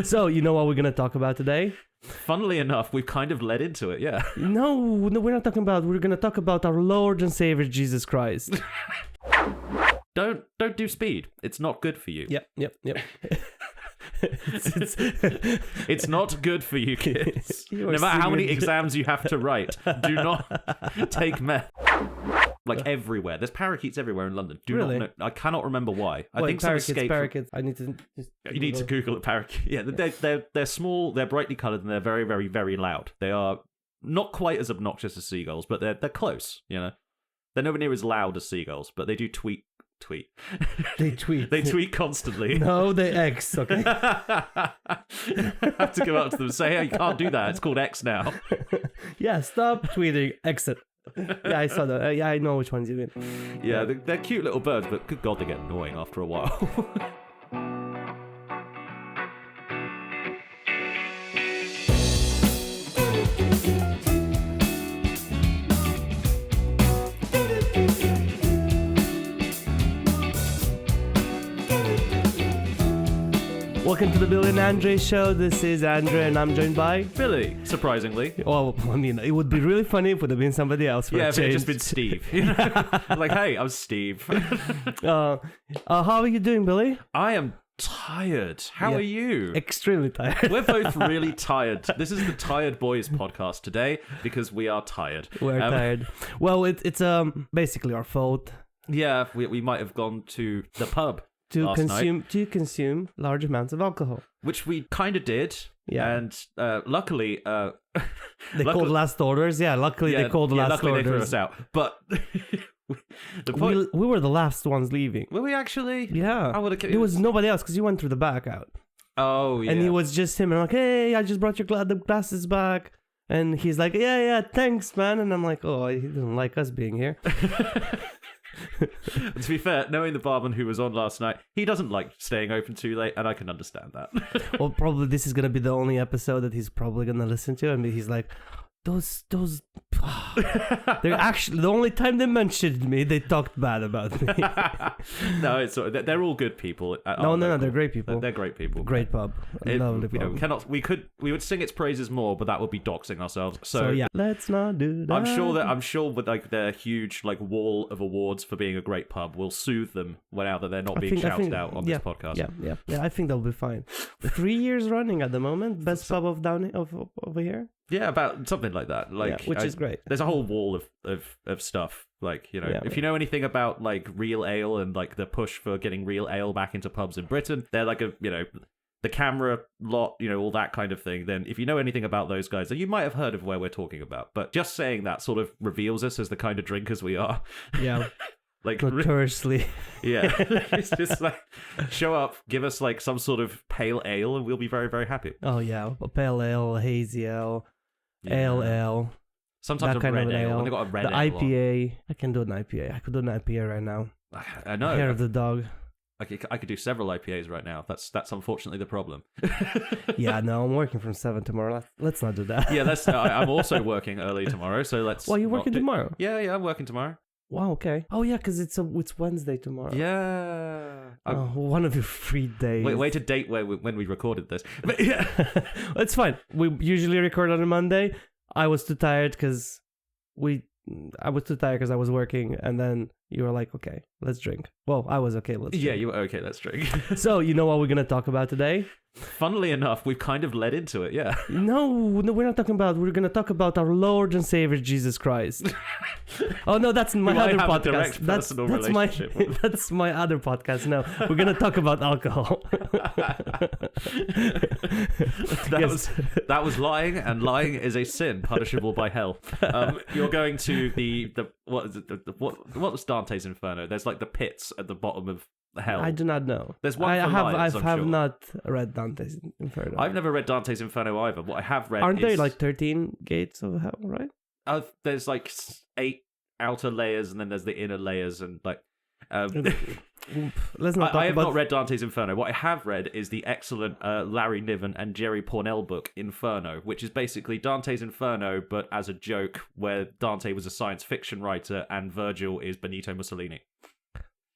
So, you know what we're going to talk about today? Funnily enough, we've kind of led into it, yeah. No, we're not talking about. We're going to talk about our Lord and Savior Jesus Christ. Don't do speed. It's not good for you. Yep. It's not good for you, kids. You No are matter how many singing- exams you have to write, do not take meth. Like everywhere. There's parakeets everywhere in London. Really? Not know. I cannot remember why. I Wait, think some escape. parakeets. I need to just... You need to Google it, parakeet. Yeah, they're small, they're brightly coloured, and they're very, very, very loud. They are not quite as obnoxious as seagulls, but they're close, you know? They're nowhere near as loud as seagulls, but they do tweet. They tweet. They tweet constantly. No, they X, okay? I have to go up to them and say, hey, you can't do that. It's called X now. Yeah, stop tweeting. Exit. Yeah, I saw that. Yeah, I know which ones you mean. Yeah, they're cute little birds, but good God, they get annoying after a while. Welcome to the Billy and Andre show. This is Andre, and I'm joined by... Billy, surprisingly. Well, I mean, it would be really funny if it would have been somebody else for Yeah, a if it had change. just been Steve. You know? Like, hey, I'm Steve. How are you doing, Billy? I am tired. How Yeah. are you? Extremely tired. We're both really tired. This is the Tired Boys podcast today because we are tired. We're tired. Well, it's basically our fault Yeah, we might have gone to the pub to last night, consume large amounts of alcohol. which we kind of did. Yeah. And luckily... They called last orders. Yeah, luckily they called last luckily orders. they threw us out. But the point... We were the last ones leaving. Were we actually? Yeah. I would have... There was nobody else because you went through the back out. Oh, yeah. And it was just him. And I'm like, hey, I just brought your the glasses back. And he's like, yeah, thanks, man. And I'm like, oh, he doesn't like us being here. To be fair, knowing the barman who was on last night, he doesn't like staying open too late, and I can understand that. Well, probably this is going to be the only episode that he's probably going to listen to. I mean, he's like, those they're actually, the only time they mentioned me, they talked bad about me. No, it's they're all good people. No, they're great people. They're great people. Great pub. Lovely You know, pub. we would sing its praises more, but that would be doxing ourselves. So yeah, let's not do that. I'm sure with like their huge like wall of awards for being a great pub, we'll soothe them now that they're not being shouted out on this podcast. Yeah, I think they'll be fine. 3 years running at the moment, best pub of over here. Yeah, about something like that. Like, which is great. There's a whole wall of stuff. Like, you know, if you know anything about like real ale and like the push for getting real ale back into pubs in Britain, they're like the camera lot, you know, all that kind of thing. Then if you know anything about those guys, then you might have heard of where we're talking about. But just saying that sort of reveals us as the kind of drinkers we are. Yeah. Like notoriously. Yeah. It's just like show up, give us like some sort of pale ale, and we'll be very, very happy. Oh yeah, a pale ale, hazy ale. Ale. Sometimes that a kind red of an ale. ale. They got a red the ale. IPA. I can do an IPA. I could do an IPA right now. I know. Hair of the dog. I could do several IPAs right now. That's unfortunately the problem. Yeah, no, I'm working from 7 tomorrow. Let's not do that. Yeah, I'm also working early tomorrow, so let's. Well, you're working tomorrow? Yeah, I'm working tomorrow. Wow, okay. Oh yeah, because it's Wednesday tomorrow. Yeah. One of your free days. Wait to date when we recorded this. But yeah. It's fine. We usually record on a Monday. I was too tired because I was working, and then you were like, okay, let's drink. Well, I was okay, let's drink. Yeah, you were okay, let's drink. So, you know what we're going to talk about today? Funnily enough, we've kind of led into it, yeah. No, we're not talking about, we're going to talk about our Lord and Savior Jesus Christ. Oh, no, that's my other podcast. That's my other podcast. No, we're going to talk about alcohol. That was lying, and lying is a sin punishable by hell. You're going to what was Dante's Inferno? There's like the pits at the bottom of hell. I do not know. There's one. I have sure. Not read Dante's Inferno. I've never read Dante's Inferno either. What I have read aren't there like 13 gates of hell, right? There's like 8 outer layers, and then there's the inner layers, and like. Let's not. I have not read Dante's Inferno. What I have read is the excellent Larry Niven and Jerry Pournelle book Inferno, which is basically Dante's Inferno, but as a joke, where Dante was a science fiction writer and Virgil is Benito Mussolini.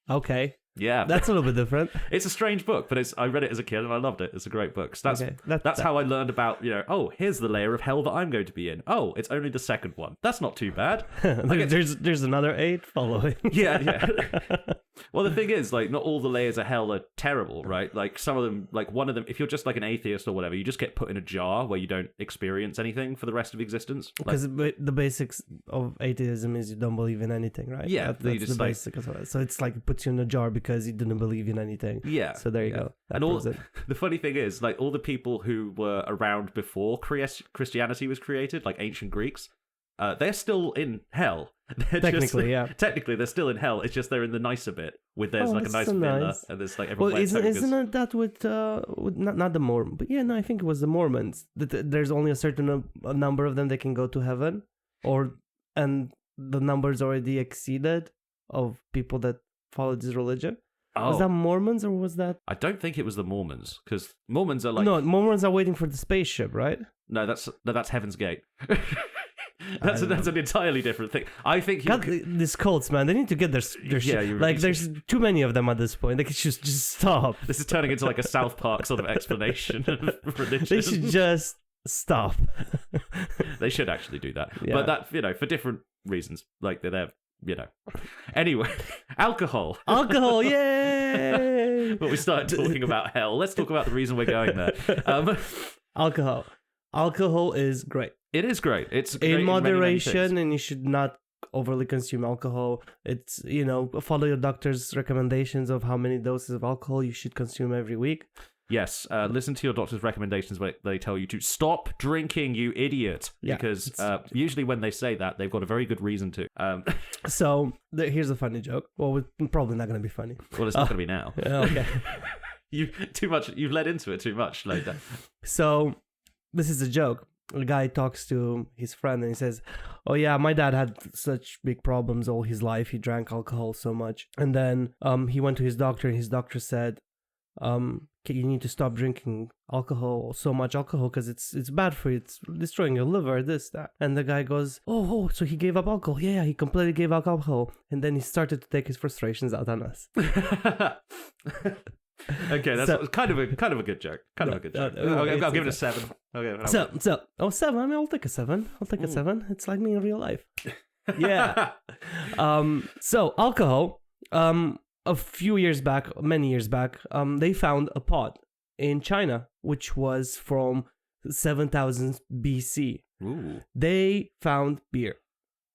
Okay. Yeah. That's a little bit different. It's a strange book, but I read it as a kid and I loved it. It's a great book. So that's how I learned about, oh, here's the layer of hell that I'm going to be in. Oh, it's only the second one. That's not too bad. There's another 8 following. Yeah. Well, the thing is, like, not all the layers of hell are terrible, right? Like, some of them, like, one of them, if you're just like an atheist or whatever, you just get put in a jar where you don't experience anything for the rest of existence. Because the basics of atheism is you don't believe in anything, right? Yeah, that's the basic as well. So it's like it puts you in a jar because you didn't believe in anything. Yeah. So there you go. And the funny thing is, like, all the people who were around before Christianity was created, like ancient Greeks, they're still in hell. Technically, Technically, they're still in hell. It's just they're in the nicer bit, with there's like a nice villa, and there's like everyone. Well, isn't it that with not the Mormons? But yeah, no, I think it was the Mormons. That there's only a certain number of them that can go to heaven, and the numbers already exceeded of people that follow this religion. Oh. Was that Mormons or was that? I don't think it was the Mormons, because Mormons are like Mormons are waiting for the spaceship, right? No, that's Heaven's Gate. That's an entirely different thing. I think these cults, man, they need to get their shit. Like, there's too many of them at this point. They could just stop. This is turning into like a South Park sort of explanation of religion. They should just stop. They should actually do that. Yeah. But that, for different reasons. Like, they're Anyway, alcohol. Alcohol, yay! But we started talking about hell. Let's talk about the reason we're going there. Alcohol. Alcohol is great. It is great. It's great in moderation, many, many and you should not overly consume alcohol. It's, follow your doctor's recommendations of how many doses of alcohol you should consume every week. Yes, listen to your doctor's recommendations when they tell you to stop drinking, you idiot. Yeah, because usually when they say that, they've got a very good reason to. So here's a funny joke. Well, it's probably not going to be funny. Well, it's not going to be now. Okay. You've led into it too much like that. So this is a joke. A guy talks to his friend and he says, "Oh yeah, my dad had such big problems all his life. He drank alcohol so much, and then he went to his doctor, and his doctor said, you need to stop drinking alcohol, so much alcohol, because it's bad for you. It's destroying your liver, this, that." And the guy goes, oh, so he gave up alcohol. Yeah, he completely gave up alcohol. And then he started to take his frustrations out on us. Okay, that's kind of a good joke. Kind of a good joke. I'll give it a 7. Okay. 7. I mean, I'll take a 7. I'll take a 7. It's like me in real life. Yeah. So alcohol. A few years back, many years back, they found a pot in China, which was from 7000 BC. Ooh. They found beer.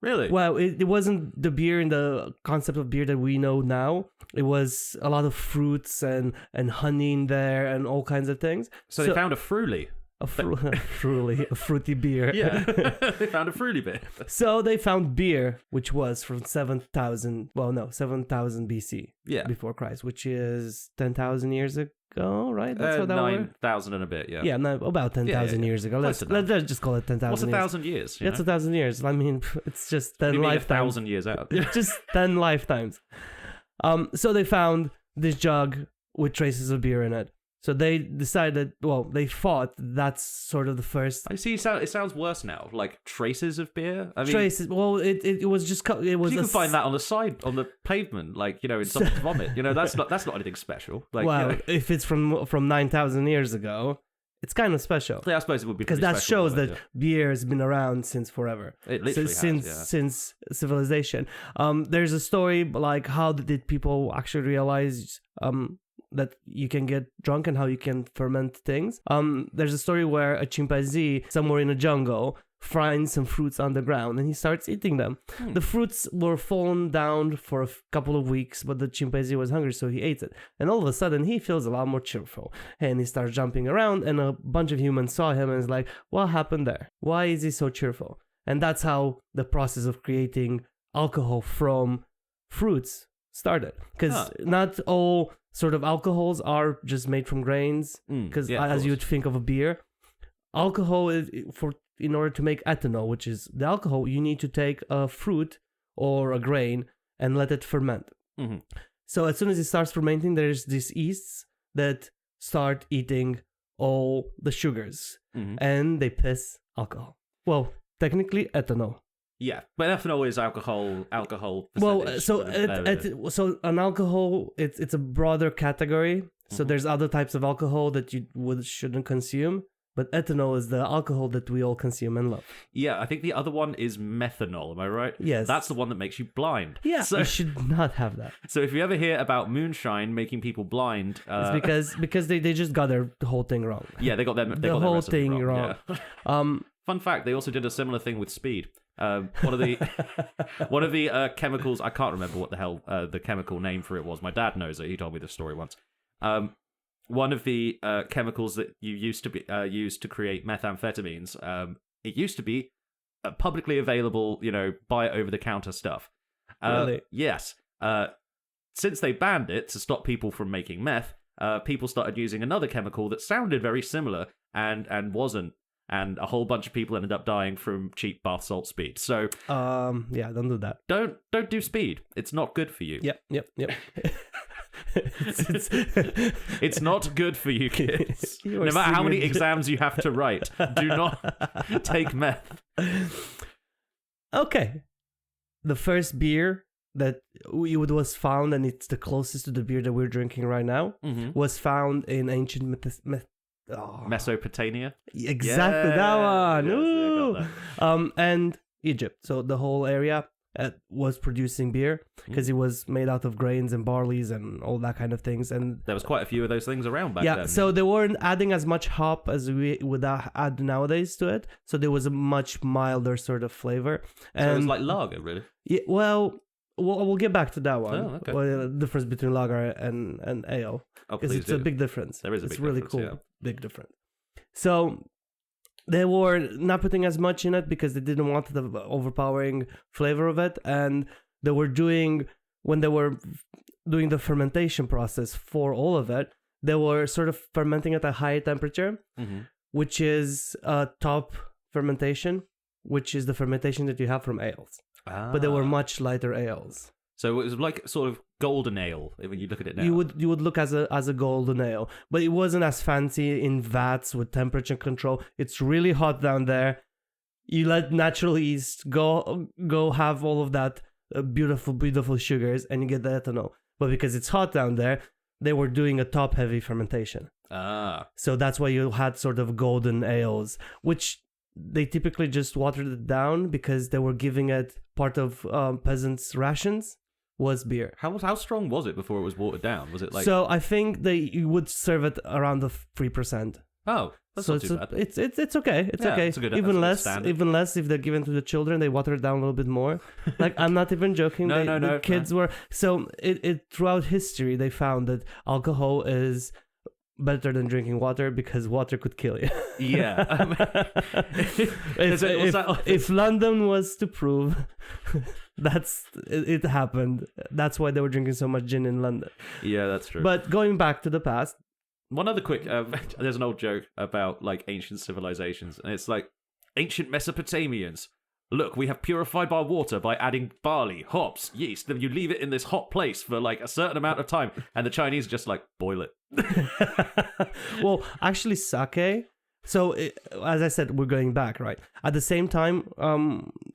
Really? Well, it wasn't the beer in the concept of beer that we know now. It was a lot of fruits and honey in there and all kinds of things. So they found a Fruity. A fruity beer. Yeah, they found a fruity beer. So they found beer, which was from 7000 BC. Yeah. Before Christ, which is 10,000 years ago, right? That's how that 9,000 and a bit, yeah. Yeah, no, about 10,000 years ago. Let's just call it 10,000 What's years. 1,000 years? That's 1,000 years. I mean, it's just 10 lifetimes. 1,000 years out. Just 10 lifetimes. So they found this jug with traces of beer in it. So they decided, they thought that's sort of the first. I see. It sounds worse now. Like traces of beer. I mean, traces. Well, it was just. It was. You can find that on the pavement, like in someone's vomit. That's not anything special. Like, if it's from 9,000 years ago, it's kind of special. Yeah, I suppose it would be because that shows that beer has been around since forever. It literally since civilization. There's a story like how did people actually realize that you can get drunk and how you can ferment things. There's a story where a chimpanzee somewhere in a jungle finds some fruits on the ground and he starts eating them. The fruits were fallen down for a couple of weeks, but the chimpanzee was hungry, so he ate it. And all of a sudden, he feels a lot more cheerful. And he starts jumping around, and a bunch of humans saw him and is like, what happened there? Why is he so cheerful? And that's how the process of creating alcohol from fruits started. Because not all sort of alcohols are just made from grains, because as you'd think of a beer, alcohol is in order to make ethanol, which is the alcohol, you need to take a fruit or a grain and let it ferment. Mm-hmm. So as soon as it starts fermenting, there's these yeasts that start eating all the sugars, and they piss alcohol. Well, technically ethanol. Yeah, but ethanol is alcohol. Well, so an alcohol, it's a broader category. So there's other types of alcohol that you shouldn't consume. But ethanol is the alcohol that we all consume and love. Yeah, I think the other one is methanol, am I right? Yes. That's the one that makes you blind. Yeah, so you should not have that. So if you ever hear about moonshine making people blind... it's because they just got the whole thing wrong. Yeah, they got the whole thing wrong. Yeah. Fun fact, they also did a similar thing with speed. One of the chemicals, I can't remember what the hell the chemical name for it was. My dad knows it. He told me this story once. One of the chemicals that you used to be used to create methamphetamines, it used to be publicly available, buy over-the-counter stuff. Really? Yes. Since they banned it to stop people from making meth, people started using another chemical that sounded very similar and wasn't. And a whole bunch of people ended up dying from cheap bath salt speed. So, yeah, don't do that. Don't do speed. It's not good for you. Yep. It's not good for you, kids. No matter how many exams you have to write, do not take meth. Okay. The first beer that was found, and it's the closest to the beer that we're drinking right now, was found in ancient Mesopotamia? Exactly, that one. Yes, that. And Egypt. So the whole area was producing beer because it was made out of grains and barleys and all that kind of things. And there was quite a few of those things around back then. Yeah, so they weren't adding as much hop as we would add nowadays to it. So there was a much milder sort of flavor. And so it was like lager, really? Yeah, well, we'll get back to that one. Oh, okay. Well, the difference between lager and ale. Because it's a big difference. There is a big really difference, cool, yeah. Big difference. So they were not putting as much in it because they didn't want the overpowering flavor of it. And they were when they were doing the fermentation process for all of it, they were sort of fermenting at a high temperature, which is top fermentation, which is the fermentation that you have from ales. But they were much lighter ales. So it was like sort of golden ale when you look at it now. You would look as a golden ale, but it wasn't as fancy in vats with temperature control. It's really hot down there. You let natural yeast go have all of that beautiful sugars, and you get the ethanol. But because it's hot down there, they were doing a top heavy fermentation. So that's why you had sort of golden ales, which they typically just watered it down because they were giving it part of peasants' rations. Was beer. How strong was it before it was watered down? Was it like... So I think you would serve it around the 3%. Oh, that's not too bad. It's okay. It's okay. It's a good, even less if they're given to the children, they water it down a little bit more. Like, I'm not even joking. No. Kids were... So it throughout history, they found that alcohol is better than drinking water because water could kill you. Yeah. If London was to prove... it happened. That's why they were drinking so much gin in London. Yeah, that's true. But going back to the past, one other quick there's an old joke about like ancient civilizations, and it's like ancient Mesopotamians. Look, we have purified our water by adding barley, hops, yeast. Then you leave it in this hot place for like a certain amount of time, and the Chinese just like boil it. Well, actually, sake. So, as I said, we're going back, right? At the same time,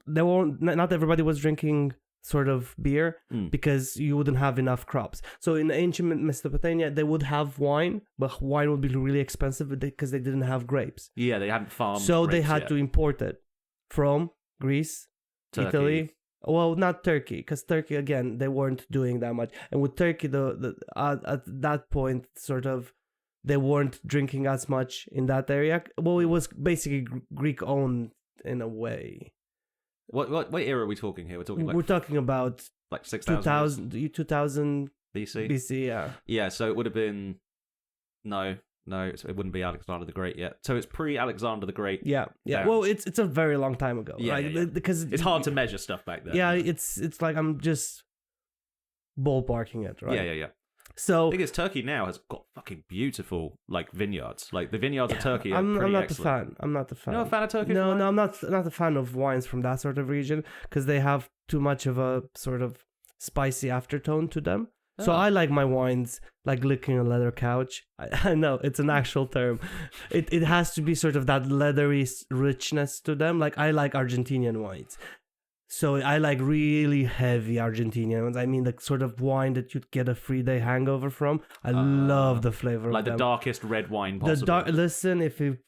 not everybody was drinking sort of beer because you wouldn't have enough crops. So, in ancient Mesopotamia, they would have wine, but wine would be really expensive because they didn't have grapes. Yeah, they hadn't farmed. So grapes they had yet. to import it from Greece, Turkey. Italy. Well, not Turkey, because Turkey again they weren't doing that much. And with Turkey, at that point, sort of. They weren't drinking as much in that area. Well, it was basically Greek-owned in a way. What era are we talking here? We're talking about like 6,000 2000 BC. Yeah. Yeah, so it would have been no, it wouldn't be Alexander the Great yet. So it's pre-Alexander the Great. Yeah. Down. Well, it's a very long time ago, right? Yeah. Because it's hard to measure stuff back then. Yeah, it's like I'm just ballparking it, right? Yeah. So the thing is, Turkey now has got fucking beautiful like vineyards. Like the vineyards of Turkey are I'm not excellent. the fan. I'm not the fan. You're not a fan of Turkish No, wine? no, I'm not a fan of wines from that sort of region because they have too much of a sort of spicy aftertone to them. Oh. So I like my wines like licking a leather couch. I know it's an actual term. It has to be sort of that leathery richness to them. Like I like Argentinian wines. So I like really heavy Argentinian ones. I mean, the sort of wine that you'd get a 3-day hangover from. I love the flavor like of them. Like the darkest red wine possible. Listen, if you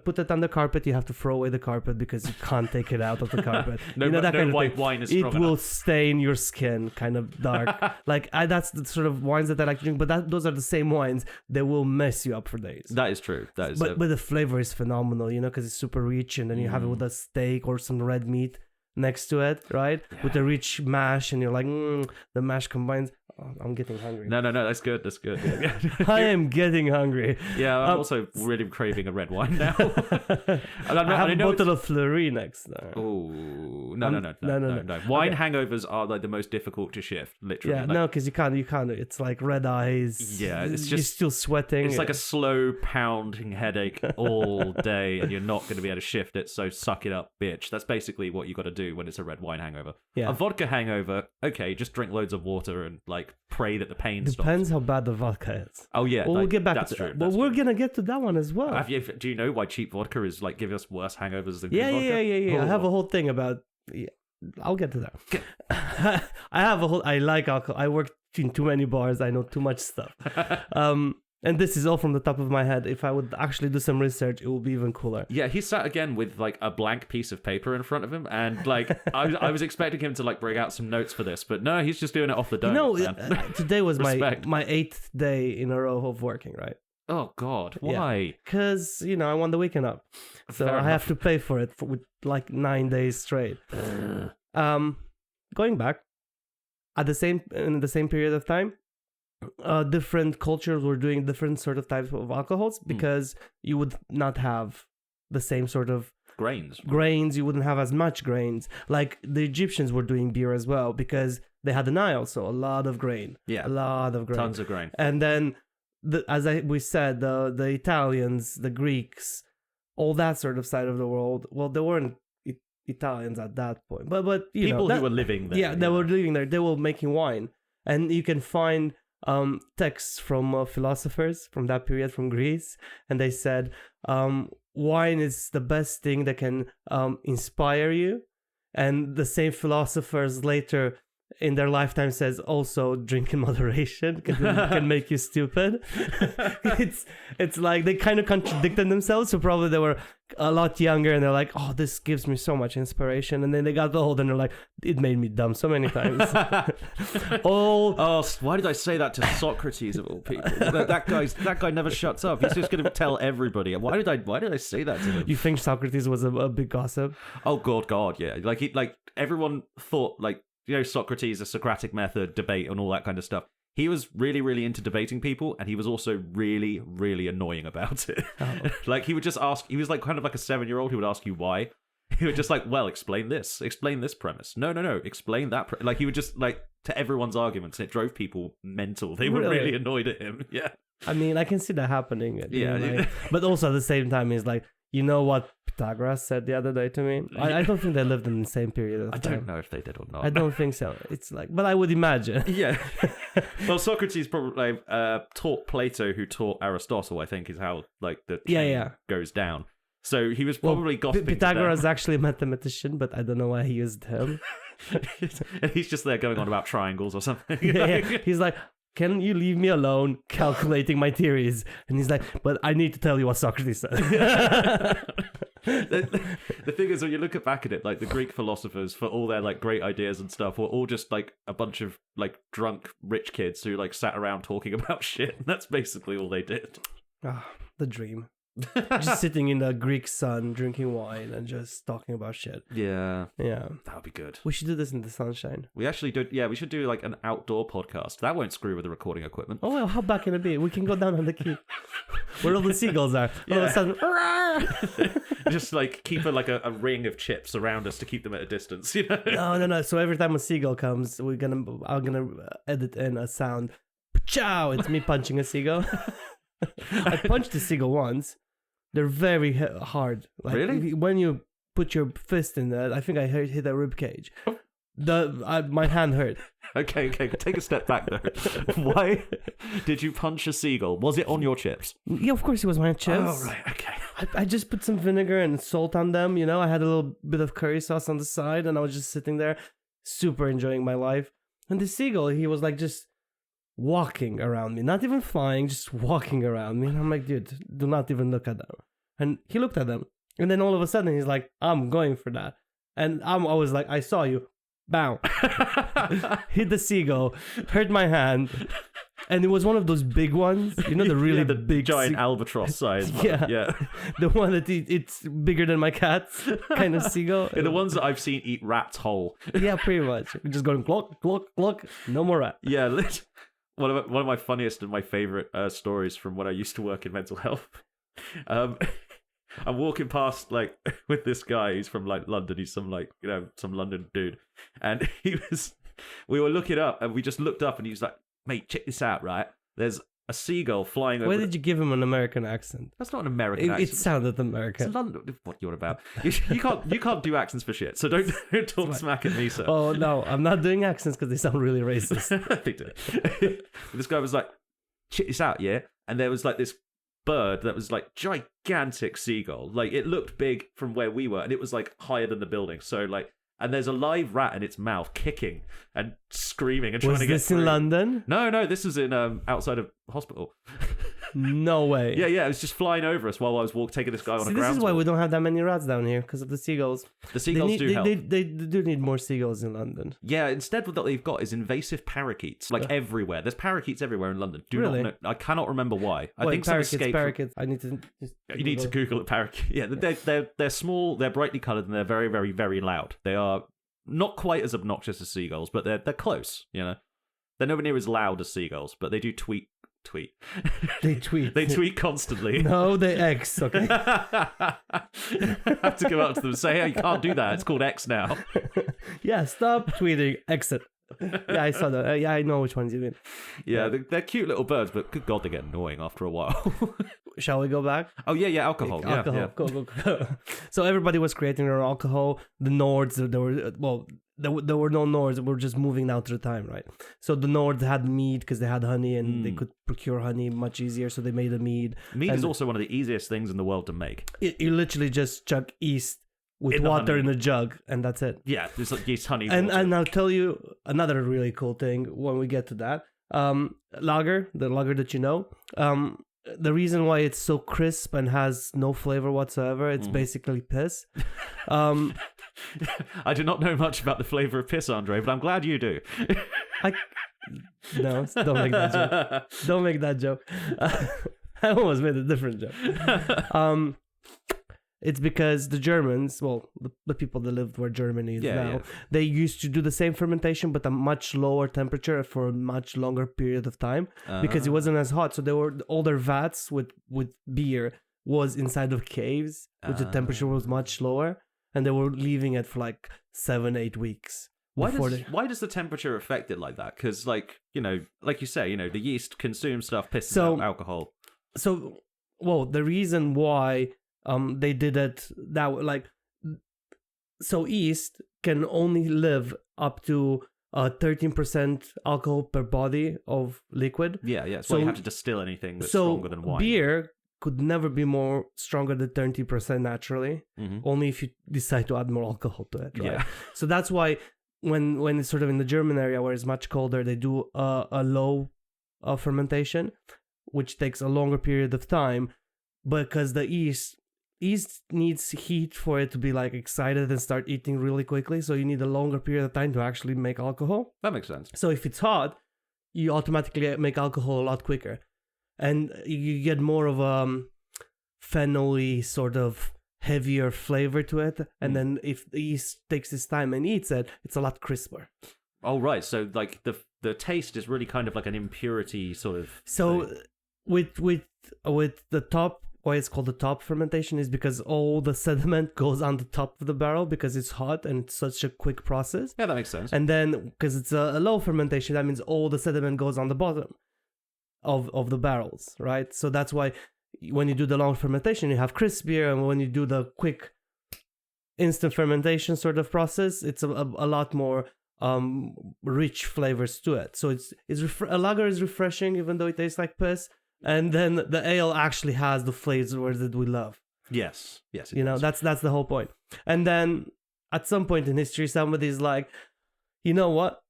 put it on the carpet, you have to throw away the carpet because you can't take it out of the carpet. No, that no kind white of wine is strong enough. It will stain your skin, kind of dark. That's the sort of wines that I like to drink. But those are the same wines that will mess you up for days. That is true. But the flavor is phenomenal, because it's super rich, and then you have it with a steak or some red meat next to it, right? Yeah. With a rich mash, and you're like, the mash combines. Oh, I'm getting hungry. No, that's good. That's good. I am getting hungry. Yeah, I'm also really craving a red wine now. I have a bottle of Fleury next. Oh, no. Wine hangovers are like the most difficult to shift, literally. Yeah, no, because you can't. It's like red eyes. Yeah, it's just you're still sweating. It's like a slow pounding headache all day, and you're not going to be able to shift it. So suck it up, bitch. That's basically what you got to do when it's a red wine hangover. Yeah. A vodka hangover, okay, just drink loads of water and pray that the pain stops. Depends how bad the vodka is. Oh yeah, we'll get back to that. But we're gonna get to that one as well. Do you know why cheap vodka is giving us worse hangovers than good vodka? Yeah. I have a whole thing about. Yeah, I'll get to that. I like alcohol. I work in too many bars. I know too much stuff. And this is all from the top of my head. If I would actually do some research, it would be even cooler. Yeah, he sat again with a blank piece of paper in front of him, and I was expecting him to bring out some notes for this, but no, he's just doing it off the dome. Today was my 8th day in a row of working, right? Oh God, why? Because I want the weekend up, so I have to pay for it with 9 days straight. Going back in the same period of time. Different cultures were doing different sort of types of alcohols because you would not have the same sort of grains. You wouldn't have as much grains. Like the Egyptians were doing beer as well because they had the Nile, so a lot of grain. Yeah, a lot of grain, tons of grain. And then, we said, the Italians, the Greeks, all that sort of side of the world. Well, they weren't Italians at that point, but people who were living there. Yeah, they were living there. They were making wine, and you can find texts from philosophers from that period from Greece, and they said wine is the best thing that can inspire you, and the same philosophers later in their lifetime says also drink in moderation because it can make you stupid. It's like they kind of contradicted themselves, so probably they were a lot younger and they're like, oh, this gives me so much inspiration, and then they got old and they're like, it made me dumb so many times. Why did I say that to Socrates of all people? that guy never shuts up. He's just going to tell everybody. Why did I say that to him? You think Socrates was a big gossip? Oh God, yeah. Everyone thought Socrates, the Socratic method, debate, and all that kind of stuff. He was really, really into debating people, and he was also really, really annoying about it. Oh. He would just ask. He was kind of like a 7-year-old who would ask you why. He would just well, explain this premise. No, explain that. He would just to everyone's arguments, and it drove people mental. They were really annoyed at him. Yeah. I mean, I can see that happening. Yeah. But also at the same time, he's you know what Pythagoras said the other day to me? I don't think they lived in the same period of time. I don't know if they did or not. I don't think so. It's but I would imagine. Yeah. Well, Socrates probably taught Plato, who taught Aristotle, I think, is how the chain goes down. So he was probably gossiping. Pythagoras is actually a mathematician, but I don't know why he used him. And he's just there going on about triangles or something. Yeah. He's like, can you leave me alone calculating my theories? And he's like, but I need to tell you what Socrates said. The thing is, when you look back at it, the Greek philosophers, for all their great ideas and stuff, were all just a bunch of drunk rich kids who sat around talking about shit. And that's basically all they did. The dream. Just sitting in the Greek sun, drinking wine, and just talking about shit. Yeah. Yeah. That would be good. We should do this in the sunshine. We actually do. Yeah, we should do an outdoor podcast. That won't screw with the recording equipment. Oh, well, how bad can it be? We can go down on the quay where all the seagulls are. Yeah. All of a sudden, just keep a ring of chips around us to keep them at a distance. No. So every time a seagull comes, I'm gonna edit in a sound. Ciao! It's me punching a seagull. I punched a seagull once. They're very hard. Really? When you put your fist in that, I think I hit a rib cage. My hand hurt. Okay, take a step back though. Why did you punch a seagull? Was it on your chips? Yeah, of course it was my chips. Oh, right, okay. I just put some vinegar and salt on them, you know. I had a little bit of curry sauce on the side, and I was just sitting there, super enjoying my life. And the seagull, he was like just walking around me, not even flying, just walking around me. And I'm like, dude, do not even look at them. And he looked at them, and then all of a sudden he's like, I'm going for that. And I was like, I saw you. Bow. Hit the seagull, hurt my hand, and it was one of those big ones, you know, the really the big giant albatross size one. Yeah. The one that it's bigger than my cat's kind of seagull. Yeah, the ones that I've seen eat rats whole. Yeah, pretty much. Just going clock, clock, clock. No more rat. Yeah, one of my funniest and my favorite stories from when I used to work in mental health. I'm walking past like with this guy who's from like London. He's some like, you know, some London dude, and we were looking up, and we just looked up, and he was like, "Mate, check this out, right? There's a seagull flying over." Why did you give him an American accent? That's not an American accent. It sounded American. It's London. What you're about? You can't do accents for shit. So don't talk smack at me, sir. Oh no, I'm not doing accents because they sound really racist. They do. This guy was like, "Check this out, yeah," and there was like this bird that was like gigantic seagull. Like it looked big from where we were, and it was like higher than the building. So like, and there's a live rat in its mouth kicking and screaming and trying to get Was this through. in London? No, this is in outside of hospital. No way. Yeah, it was just flying over us while I was taking this guy on a ground. This is why we don't have that many rats down here, because of the seagulls. The seagulls do help. They do need more seagulls in London. Yeah, instead what they've got is invasive parakeets, like everywhere. There's parakeets everywhere in London. Really? Not know. I cannot remember why. I think parakeets. I need to. You need to Google it. Parakeet. Yeah, they're small. They're brightly coloured, and they're very, very, very loud. They are not quite as obnoxious as seagulls, but they're close. You know, they're nowhere near as loud as seagulls, but they do tweet. They tweet. They tweet constantly. No, they X. Okay. I have to go up to them and say, "Hey, you can't do that. It's called X now." Yeah, stop tweeting. Exit. Yeah, I saw that. Yeah, I know which ones you mean. Yeah, they're cute little birds, but good God, they get annoying after a while. Shall we go back? Oh, yeah, alcohol. Alcohol. Yeah. Go. So everybody was creating their alcohol. The Nords, there were no Nords. We were just moving now to the time, right? So the Nords had mead because they had honey, and they could procure honey much easier, so they made a mead. Mead is also one of the easiest things in the world to make. You literally just chuck yeast with water in a jug, and that's it. Yeah, it's like yeast, honey, and water. And I'll tell you another really cool thing when we get to that. Lager, the lager that you know, the reason why it's so crisp and has no flavor whatsoever, it's basically piss. I do not know much about the flavor of piss, Andre, but I'm glad you do. No, don't make that joke. Don't make that joke. I almost made a different joke. It's because the Germans, the people that lived where Germany is now, they used to do the same fermentation but a much lower temperature for a much longer period of time because it wasn't as hot. So all their vats with beer was inside of caves, which the temperature was much lower, and they were leaving it for like 7-8 weeks. Why does the temperature affect it like that? Because like you say, the yeast consumes stuff, pisses out alcohol. So, the reason why they did it that way, like, so yeast can only live up to 13% alcohol per body of liquid. Yeah. That's why you have to distill anything that's stronger than wine. Beer could never be more stronger than 30% naturally, only if you decide to add more alcohol to it, right? Yeah. So that's why when it's sort of in the German area where it's much colder, they do a low fermentation, which takes a longer period of time, because the yeast needs heat for it to be like excited and start eating really quickly. So you need a longer period of time to actually make alcohol. That makes sense. So if it's hot, you automatically make alcohol a lot quicker, and you get more of a phenol-y sort of heavier flavor to it. And then if the yeast takes its time and eats it, it's a lot crisper. Oh, right. So like the taste is really kind of like an impurity sort of. So thing. with the top. Why it's called the top fermentation is because all the sediment goes on the top of the barrel because it's hot and it's such a quick process. Yeah, that makes sense. And then because it's a low fermentation, that means all the sediment goes on the bottom of the barrels, right? So that's why when you do the long fermentation, you have crispier, and when you do the quick instant fermentation sort of process, it's a lot more rich flavors to it. So a lager is refreshing even though it tastes like piss, and then the ale actually has the flavors that we love. Yes. That's the whole point. And then at some point in history, somebody's like, you know what?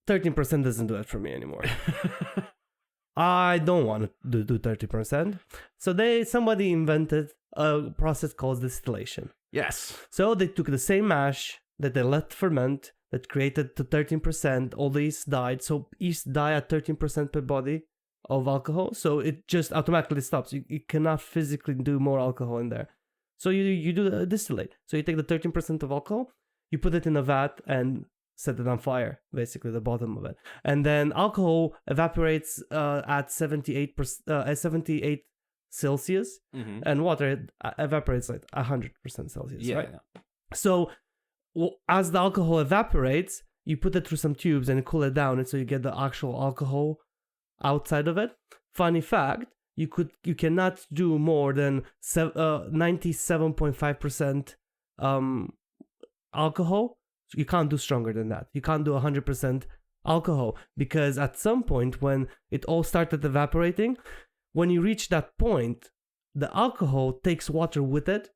13% doesn't do it for me anymore. I don't want to do 30%. So somebody invented a process called distillation. Yes. So they took the same mash that they let ferment that created the 13%. All the yeast died. So yeast die at 13% per body of alcohol. So it just automatically stops. You cannot physically do more alcohol in there. So you do the distillate. So you take the 13% of alcohol, you put it in a vat and set it on fire, basically the bottom of it. And then alcohol evaporates at 78 Celsius, and water evaporates at 100% Celsius, right? Yeah. So as the alcohol evaporates, you put it through some tubes and cool it down, and so you get the actual alcohol outside of it. Funny fact, you cannot do more than 97.5% alcohol. You can't do stronger than that. You can't do 100% alcohol, because at some point when it all started evaporating, when you reach that point, the alcohol takes water with it,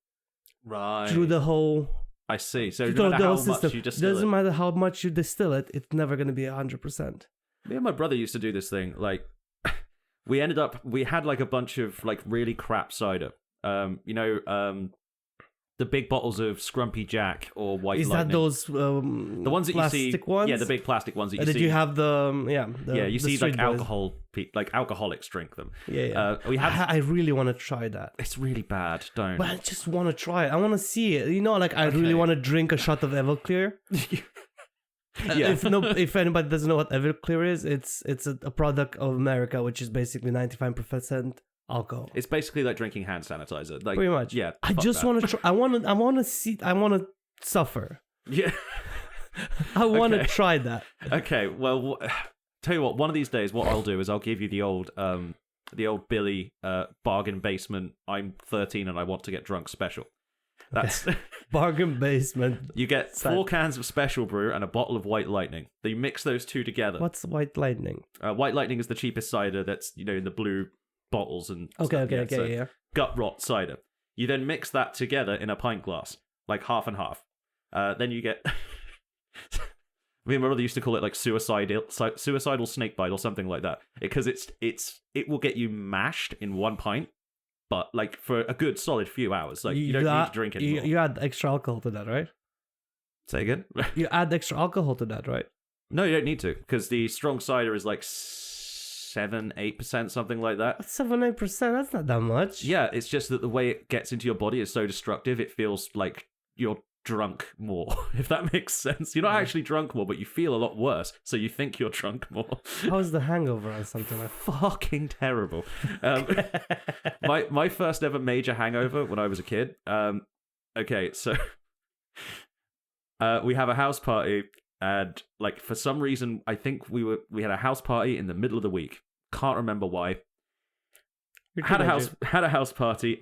right, through the whole. I see. So no matter how much you distill doesn't matter how much you distill it, it's never going to be 100%. Me and my brother used to do this thing. Like, we had like a bunch of like really crap cider. The big bottles of Scrumpy Jack or White Lightning. Is that those the ones that you see? Ones? Yeah, the big plastic ones that you see. Did you have the you see like alcoholics drink them. Yeah. I really want to try that. It's really bad. Don't. But I just want to try it. I want to see it. I really want to drink a shot of Everclear. Yeah. If anybody doesn't know what Everclear is, it's a product of America, which is basically 95% alcohol. It's basically like drinking hand sanitizer. Like, pretty much. Yeah. I just want to try. I want to see. I want to suffer. Yeah. I want to try that. Okay. Well, tell you what. One of these days, what I'll do is I'll give you the old Billy bargain basement. I'm 13 and I want to get drunk special. That's bargain basement. You get 4 cans of Special Brew and a bottle of White Lightning. You mix those two together. What's White Lightning? White Lightning is the cheapest cider that's in the blue bottles and stuff. Okay. Gut rot cider. You then mix that together in a pint glass, like half and half. Then you get. Me and my brother used to call it like suicidal snake bite or something like that, because it will get you mashed in 1 pint. But like for a good solid few hours, like you don't need to drink anymore. You add extra alcohol to that, right? Say again? You add extra alcohol to that, right? No, you don't need to, because the strong cider is like 7-8%, something like that. 7-8%? That's not that much. Yeah, it's just that the way it gets into your body is so destructive. It feels like you're drunk more, if that makes sense. You're not actually drunk more, but you feel a lot worse, so you think you're drunk more. How's the hangover or something like that? Fucking terrible. My first ever major hangover when I was a kid. Okay, so we have a house party, and like for some reason I think we had a house party in the middle of the week. Can't remember why. Had a house party,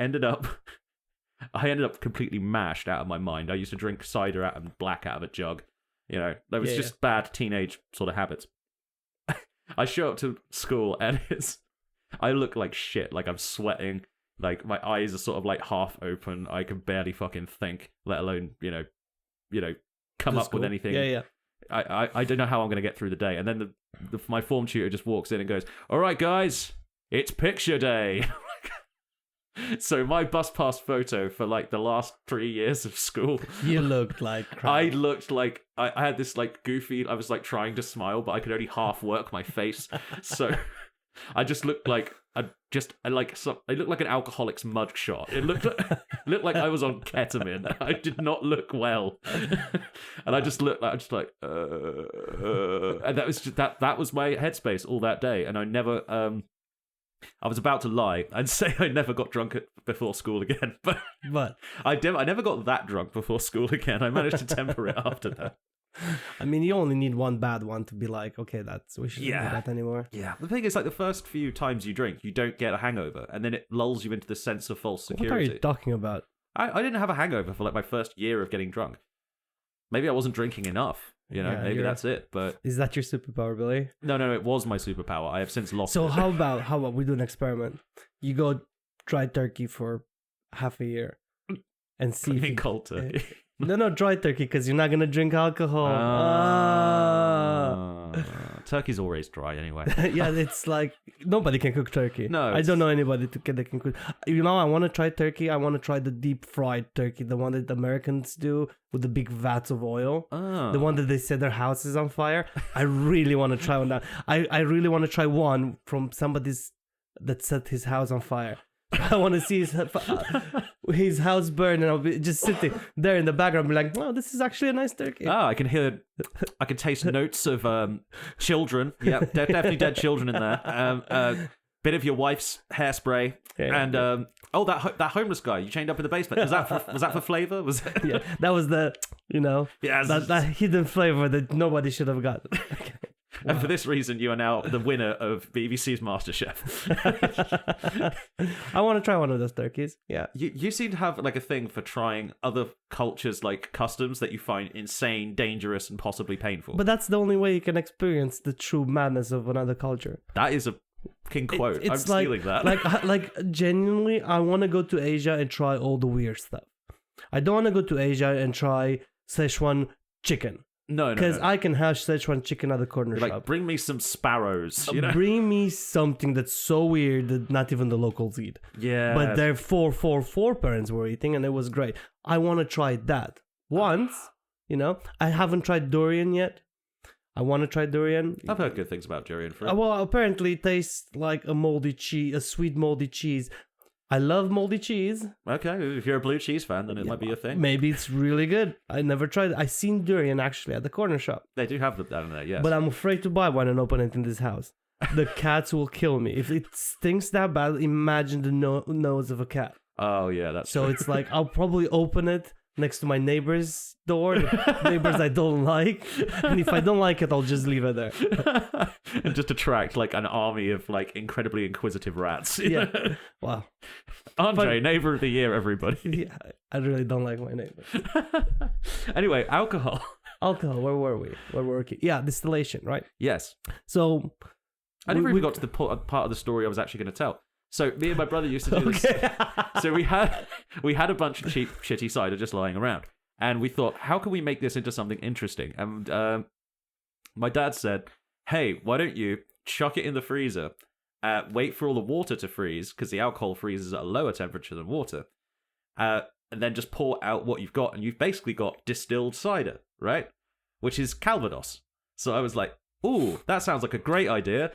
I ended up completely mashed out of my mind. I used to drink cider out of black out of a jug. That was just bad teenage sort of habits. I show up to school and I look like shit. Like I'm sweating. Like my eyes are sort of like half open. I can barely fucking think, let alone, come up with anything. Yeah. I don't know how I'm going to get through the day. And then my form tutor just walks in and goes, "All right, guys, it's picture day." So my bus pass photo for like the last 3 years of school. You looked like crap. I looked like I had this like goofy. I was like trying to smile, but I could only half work my face. So I just looked like I looked like an alcoholic's mug shot. It looked like I was on ketamine. I did not look well, and I just looked like and that was just, that was my headspace all that day. And I never I was about to lie and say I never got drunk before school again, but I never got that drunk before school again. I managed to temper it after that. I mean, you only need one bad one to be like, okay, we shouldn't do that anymore. Yeah, the thing is, like the first few times you drink, you don't get a hangover, and then it lulls you into the sense of false security. What are you talking about? I didn't have a hangover for like my first year of getting drunk. Maybe I wasn't drinking enough. maybe that's it. But is that your superpower, Billy? No, it was my superpower. I have since lost it. So how about we do an experiment? You go dry turkey for half a year and see if cold turkey. No, dry turkey, because you're not gonna drink alcohol. Turkey's always dry anyway. Yeah, it's like nobody can cook turkey. No, I don't know anybody that can cook. I want to try turkey. I want to try the deep fried turkey, the one that the Americans do with the big vats of oil. Oh. The one that they set their houses on fire. I really want to try one. I really want to try one from somebody's that set his house on fire. I want to see his house burn, and I'll be just sitting there in the background, be like, "Wow, this is actually a nice turkey." Oh, I can taste notes of children. Yeah, definitely dead children in there. Bit of your wife's hairspray, and that homeless guy you chained up in the basement. Was that for flavor? Was it? Yeah, that was the that hidden flavor that nobody should have got. Okay. Wow. And for this reason, you are now the winner of BBC's MasterChef. I want to try one of those turkeys. Yeah. You seem to have like a thing for trying other cultures' like customs that you find insane, dangerous, and possibly painful. But that's the only way you can experience the true madness of another culture. That is a king quote. I'm stealing that. Like genuinely, I want to go to Asia and try all the weird stuff. I don't want to go to Asia and try Szechuan chicken. No. Because I can hash Szechuan chicken at the corner shop. Like, bring me some sparrows. Bring me something that's so weird that not even the locals eat. Yeah. But their four parents were eating, and it was great. I want to try that once. I haven't tried durian yet. I want to try durian. I've heard good things about durian fruit. Well, apparently it tastes like a moldy cheese, a sweet moldy cheese. I love moldy cheese. Okay, if you're a blue cheese fan, then it might be a thing. Maybe it's really good. I never tried it. I seen durian actually at the corner shop. They do have that in there, yes. But I'm afraid to buy one and open it in this house. The cats will kill me. If it stinks that bad, imagine the nose of a cat. Oh, yeah, that's so true. It's like, I'll probably open it next to my neighbor's door, the neighbors I don't like. And if I don't like it, I'll just leave it there. And just attract like an army of like incredibly inquisitive rats. Yeah. Wow. Andre, neighbor of the year, everybody. Yeah, I really don't like my neighbors. Anyway, alcohol. Where were we? Yeah, distillation, right? Yes. So I never even got to the part of the story I was actually going to tell. So me and my brother used to do this. So we had a bunch of cheap, shitty cider just lying around, and we thought, how can we make this into something interesting? And my dad said, "Hey, why don't you chuck it in the freezer, wait for all the water to freeze because the alcohol freezes at a lower temperature than water, and then just pour out what you've got, and you've basically got distilled cider, right? Which is Calvados." So I was like, "Ooh, that sounds like a great idea.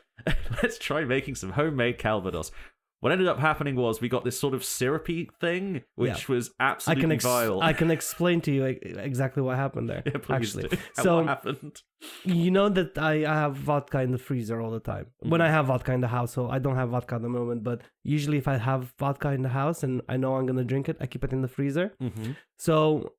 Let's try making some homemade Calvados." What ended up happening was we got this sort of syrupy thing, which was absolutely vile. I can explain to you exactly what happened there. Yeah, please actually. Do. So what happened? You know that I have vodka in the freezer all the time. Mm-hmm. When I have vodka in the house, so I don't have vodka at the moment, but usually if I have vodka in the house and I know I'm going to drink it, I keep it in the freezer. Mm-hmm. So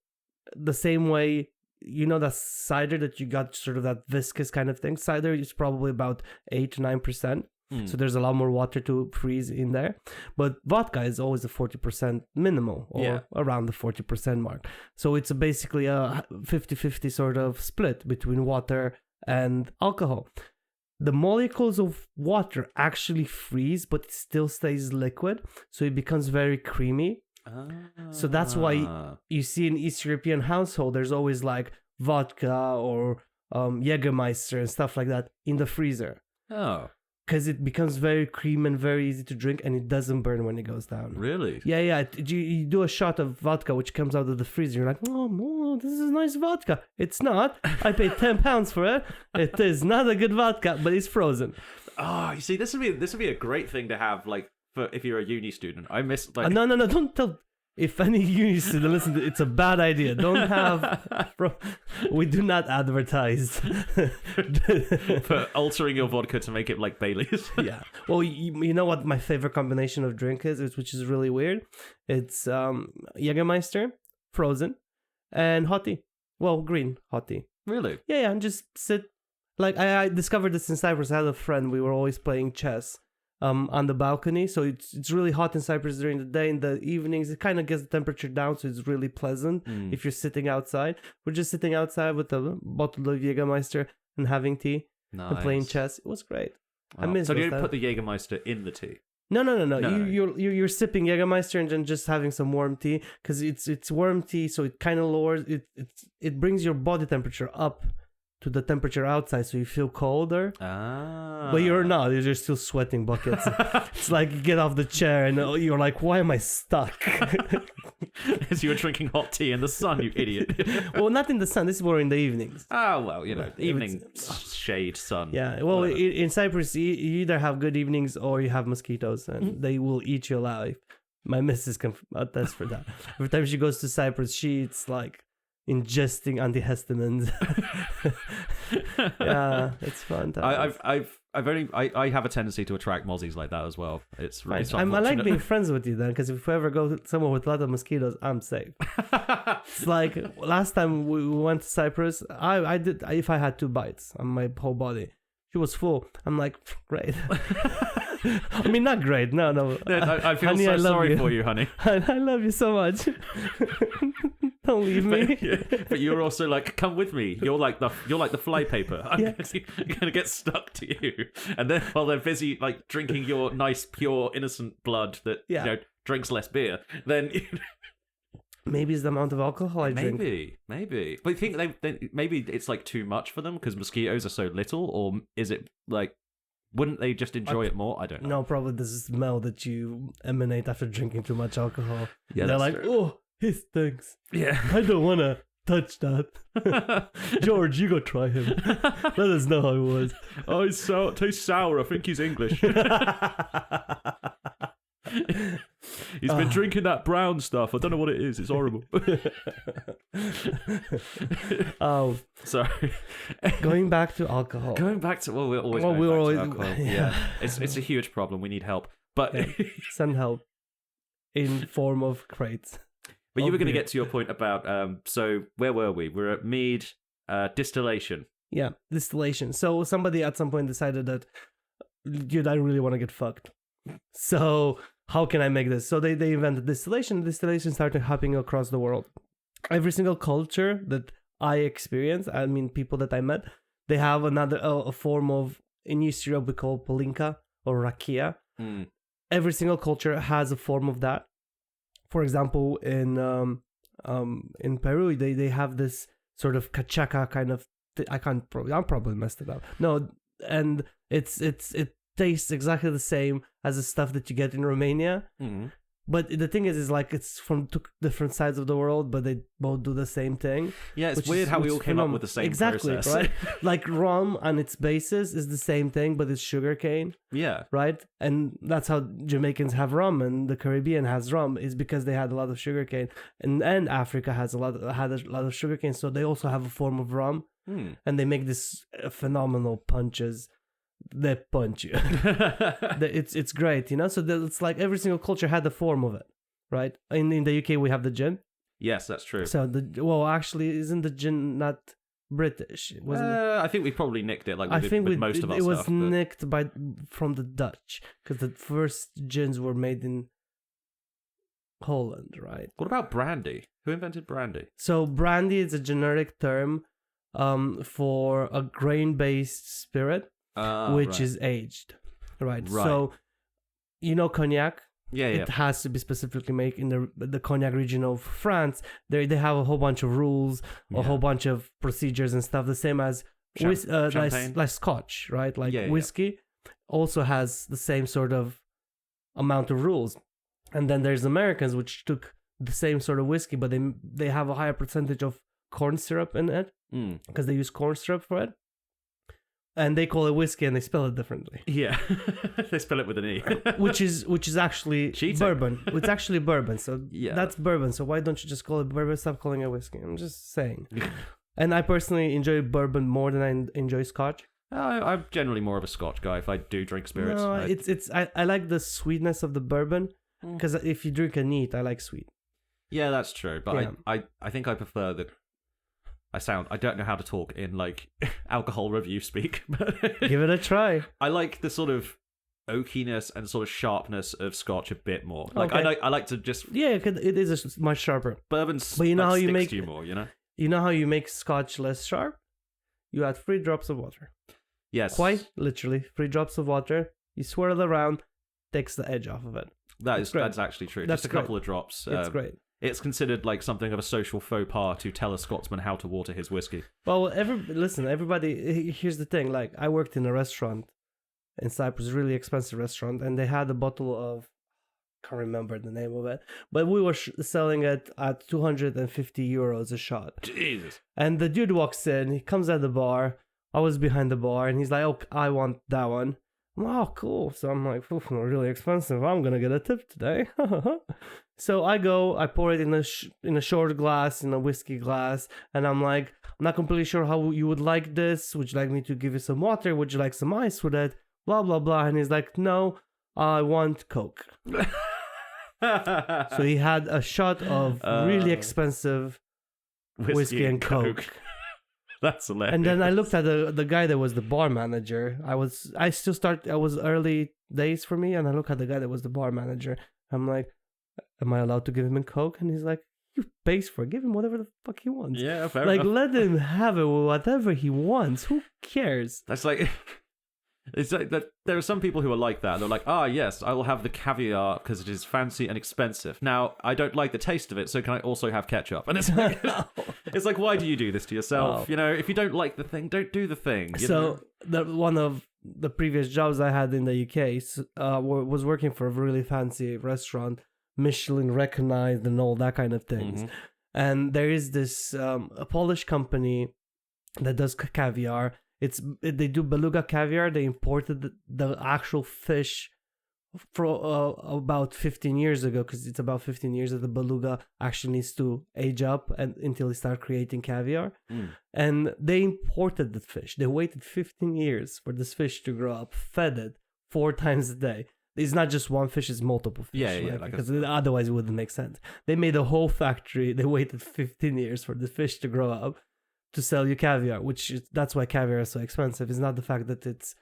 the same way, that cider that you got, sort of that viscous kind of thing, cider is probably about 8 to 9%. So there's a lot more water to freeze in there. But vodka is always a 40% minimal, or around the 40% mark. So it's basically a 50-50 sort of split between water and alcohol. The molecules of water actually freeze, but it still stays liquid. So it becomes very creamy. So that's why you see in East European household, there's always like vodka or Jägermeister and stuff like that in the freezer. Oh. Because it becomes very creamy and very easy to drink, and it doesn't burn when it goes down. Really? Yeah. You do a shot of vodka, which comes out of the freezer. You're like, oh, this is nice vodka. It's not. I paid £10 for it. It is not a good vodka, but it's frozen. Oh, you see, this would be a great thing to have, like, for if you're a uni student. I miss like. No, don't tell. If any uni student listen to it, it's a bad idea. Don't have... we do not advertise. For altering your vodka to make it like Bailey's. Yeah. Well, you know what my favorite combination of drink is, which is really weird? It's Jägermeister, frozen, and hot tea. Well, green hot tea. Really? Yeah, and just sit... Like, I discovered this in Cyprus. I had a friend. We were always playing chess. on the balcony. So it's really hot in Cyprus during the day. In the evenings, it kind of gets the temperature down, so it's really pleasant if you're sitting outside. We're just sitting outside with a bottle of Jägermeister and having tea and playing chess. It was great. I miss. So you didn't put the Jägermeister in the tea? No. You're sipping Jägermeister and then just having some warm tea, because it's warm tea, so it kind of lowers it brings your body temperature up to the temperature outside, so you feel colder. But you're not. You're still sweating buckets. It's like you get off the chair and you're like, why am I stuck? As you were drinking hot tea in the sun, you idiot. Well, not in the sun. This is more in the evenings. Oh, well, evening shade, sun. Yeah, well, in Cyprus, you either have good evenings or you have mosquitoes, and they will eat you alive. My missus can attest for that. Every time she goes to Cyprus, it's like ingesting antihistamines. Yeah, it's fun. I have a tendency to attract mozzies like that as well. It's really I like being friends with you then, because if we ever go somewhere with a lot of mosquitoes, I'm safe. It's like last time we went to Cyprus, I did, if I had 2 bites on my whole body, she was full. I'm like, great. I mean, not great. No. I feel honey, so sorry for you, honey. I love you so much. Don't leave me. But you're also like, come with me. You're like the flypaper. I'm gonna get stuck to you. And then while they're busy like drinking your nice, pure, innocent blood that drinks less beer, then maybe it's the amount of alcohol I drink. Maybe. But you think maybe it's like too much for them because mosquitoes are so little, or is it like? Wouldn't they just enjoy it more? I don't know. No, probably the smell that you emanate after drinking too much alcohol. Yeah, they're like, true. Oh, he stinks. Yeah. I don't want to touch that. George, you go try him. Let us know how it was. Oh, it tastes sour. I think he's English. He's been drinking that brown stuff. I don't know what it is. It's horrible. Oh, sorry. Going back to alcohol. We're always going back to alcohol. Yeah, it's a huge problem. We need help, but send help in form of crates. But you were going to get to your point about so where were we? We're at mead distillation. Yeah, distillation. So somebody at some point decided that, dude, I really want to get fucked. So how can I make this? So they invented distillation. Distillation started happening across the world. Every single culture that I experienced, I mean, people that I met, they have another a form of, in East Europe we call palinka or rakia. Every single culture has a form of that. For example, in Peru, they have this sort of cachaca kind of. I'm probably messed it up. No, and it tastes exactly the same as the stuff that you get in Romania. But the thing is like it's from 2 different sides of the world, but they both do the same thing. Yeah, it's weird how we all came up with the same process. Right? Like rum on its basis is the same thing, but it's sugarcane. Yeah. Right? And that's how Jamaicans have rum and the Caribbean has rum, is because they had a lot of sugarcane. And Africa had a lot of sugarcane, so they also have a form of rum. And they make this phenomenal punches. They punch you. It's great, you know. So it's like every single culture had the form of it, right? In the UK we have the gin. Yes, that's true. So actually, isn't the gin not British? I think we probably nicked it. Like we did with most of our stuff. It was nicked from the Dutch, because the first gins were made in Holland, right? What about brandy? Who invented brandy? So brandy is a generic term for a grain-based spirit. Which is aged, right? So, you know, cognac. Yeah. It has to be specifically made in the cognac region of France. They have a whole bunch of rules, a whole bunch of procedures and stuff. The same as like Scotch, right? Like whiskey also has the same sort of amount of rules. And then there's Americans, which took the same sort of whiskey, but they have a higher percentage of corn syrup in it because they use corn syrup for it. And they call it whiskey, and they spell it differently. Yeah, they spell it with an E, which is actually cheating. Bourbon. It's actually bourbon, so that's bourbon. So why don't you just call it bourbon? Stop calling it whiskey. I'm just saying. And I personally enjoy bourbon more than I enjoy Scotch. I'm generally more of a Scotch guy if I do drink spirits. No, I like the sweetness of the bourbon, because if you drink a neat, I like sweet. Yeah, that's true. But I think I prefer the. I don't know how to talk in like alcohol review speak, but give it a try. I like the sort of oakiness and sort of sharpness of Scotch a bit more. Like I like to just it is much sharper. Bourbon, but you know how you make to you more. You know. You know how you make Scotch less sharp? You add 3 drops of water. Yes. Quite literally, 3 drops of water. You swirl it around, takes the edge off of it. That's actually true. That's just a couple of drops. It's great. It's considered like something of a social faux pas to tell a Scotsman how to water his whiskey. Well, everybody. Here's the thing. Like, I worked in a restaurant in Cyprus, really expensive restaurant, and they had a bottle of, can't remember the name of it, but we were selling it at 250 euros a shot. Jesus. And the dude walks in, he comes at the bar. I was behind the bar, and he's like, "Oh, I want that one." I'm like, "Oh, cool." So I'm like, really expensive. I'm gonna get a tip today. So I go, I pour it in a short glass, in a whiskey glass, and I'm like, "I'm not completely sure how you would like this. Would you like me to give you some water? Would you like some ice with it? Blah blah blah." And he's like, "No, I want Coke." So he had a shot of really expensive whiskey and Coke. That's hilarious. And then I looked at the guy that was the bar manager. I was early days for me, and I look at the guy that was the bar manager. I'm like, "Am I allowed to give him a Coke?" And he's like, "You pays for it. Give him whatever the fuck he wants." Yeah, fair enough. Like, let him have it whatever he wants. Who cares? That's like... It's like that. There are some people who are like that. They're like, yes, I will have the caviar because it is fancy and expensive. Now, I don't like the taste of it, so can I also have ketchup? And it's like, it's like, why do you do this to yourself? You know, if you don't like the thing, don't do the thing. One of the previous jobs I had in the UK was working for a really fancy restaurant, Michelin recognized and all that kind of things. Mm-hmm. And there is this a Polish company that does caviar. They do beluga caviar. They imported the actual fish for about 15 years ago, because it's about 15 years that the beluga actually needs to age up until they start creating caviar. And they imported the fish. They waited 15 years for this fish to grow up, fed it 4 times a day. It's not just one fish, it's multiple fish. Yeah, because otherwise it wouldn't make sense. They made a whole factory. They waited 15 years for the fish to grow up to sell you caviar, that's why caviar is so expensive. It's not the fact that it's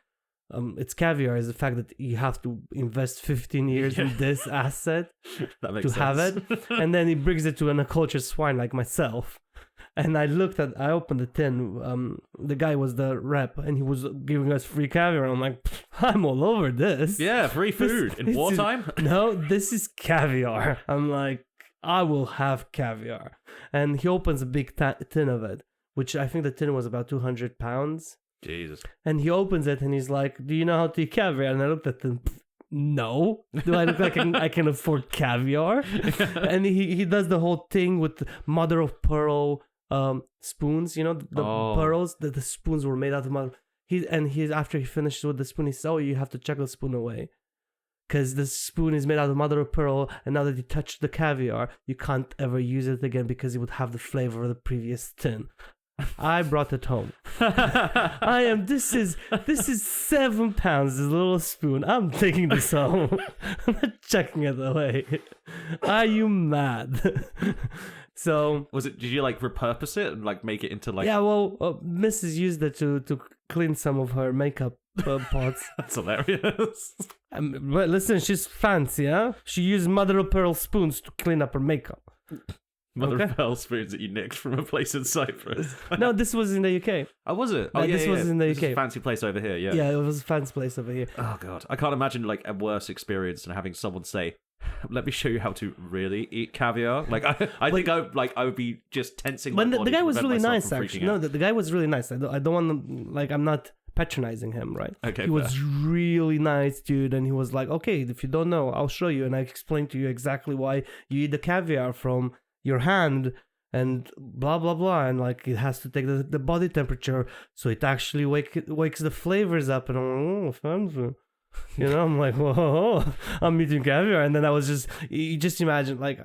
caviar, it's the fact that you have to invest 15 years in this asset to have it. And then he brings it to an uncultured swine like myself. And I opened the tin. The guy was the rep, and he was giving us free caviar. I'm like, I'm all over this. Yeah, free food in wartime? No, this is caviar. I'm like, I will have caviar. And he opens a big tin of it, which I think the tin was about 200 pounds. Jesus. And he opens it and he's like, "Do you know how to eat caviar?" And I looked at him, "No. Do I look like I can afford caviar?" And he does the whole thing with mother of pearl spoons, you know, the pearls, the spoons were made out of mother. After he finished with the spoon, he said, "Oh, you have to chuck the spoon away, because the spoon is made out of mother of pearl, and now that you touch the caviar, you can't ever use it again because it would have the flavor of the previous tin." I brought it home. This is 7 pounds, this little spoon. I'm taking this home. I'm not chucking it away. Are you mad? So did you like repurpose it and like make it into like... Yeah, well, Mrs. used it to clean some of her makeup pots. That's hilarious. But listen, she's fancy, huh? She used mother of pearl spoons to clean up her makeup. Mother of pearl spoons that you nicked from a place in Cyprus. No, this was in the UK. Oh, was it? This was in the UK. This is a fancy place over here, yeah. Yeah, it was a fancy place over here. Oh, God. I can't imagine like a worse experience than having someone say, "Let me show you how to really eat caviar." Like, I think I would be just tensing my body. The guy was really nice, actually. No, the guy was really nice. I don't want to, like, I'm not patronizing him, right? Okay, he was really nice, dude, and he was like, "Okay, if you don't know, I'll show you," and I explained to you exactly why you eat the caviar from your hand, and blah blah blah, and like it has to take the body temperature, so it actually wakes the flavors up. And I'm like, fancy. You know, I'm like, whoa, I'm eating caviar. And then I was you just imagine, like,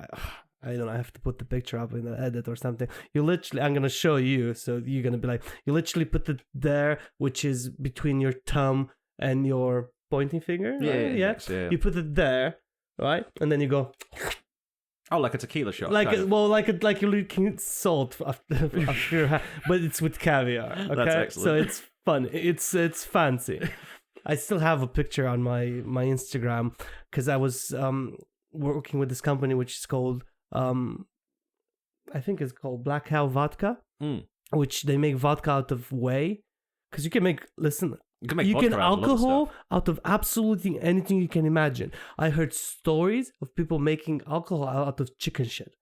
I don't know, I have to put the picture up in the edit or something. I'm gonna show you, so you're gonna be like, you literally put it there, which is between your thumb and your pointing finger. Yeah. You put it there, right, and then you go. Oh, like a tequila shot. Like you're licking salt after your hand, but it's with caviar. Okay, That's excellent. So it's fun. It's fancy. I still have a picture on my Instagram because I was working with this company which is called I think it's called Black Cow Vodka, which they make vodka out of whey. Because you can make alcohol out of absolutely anything you can imagine. I heard stories of people making alcohol out of chicken shit.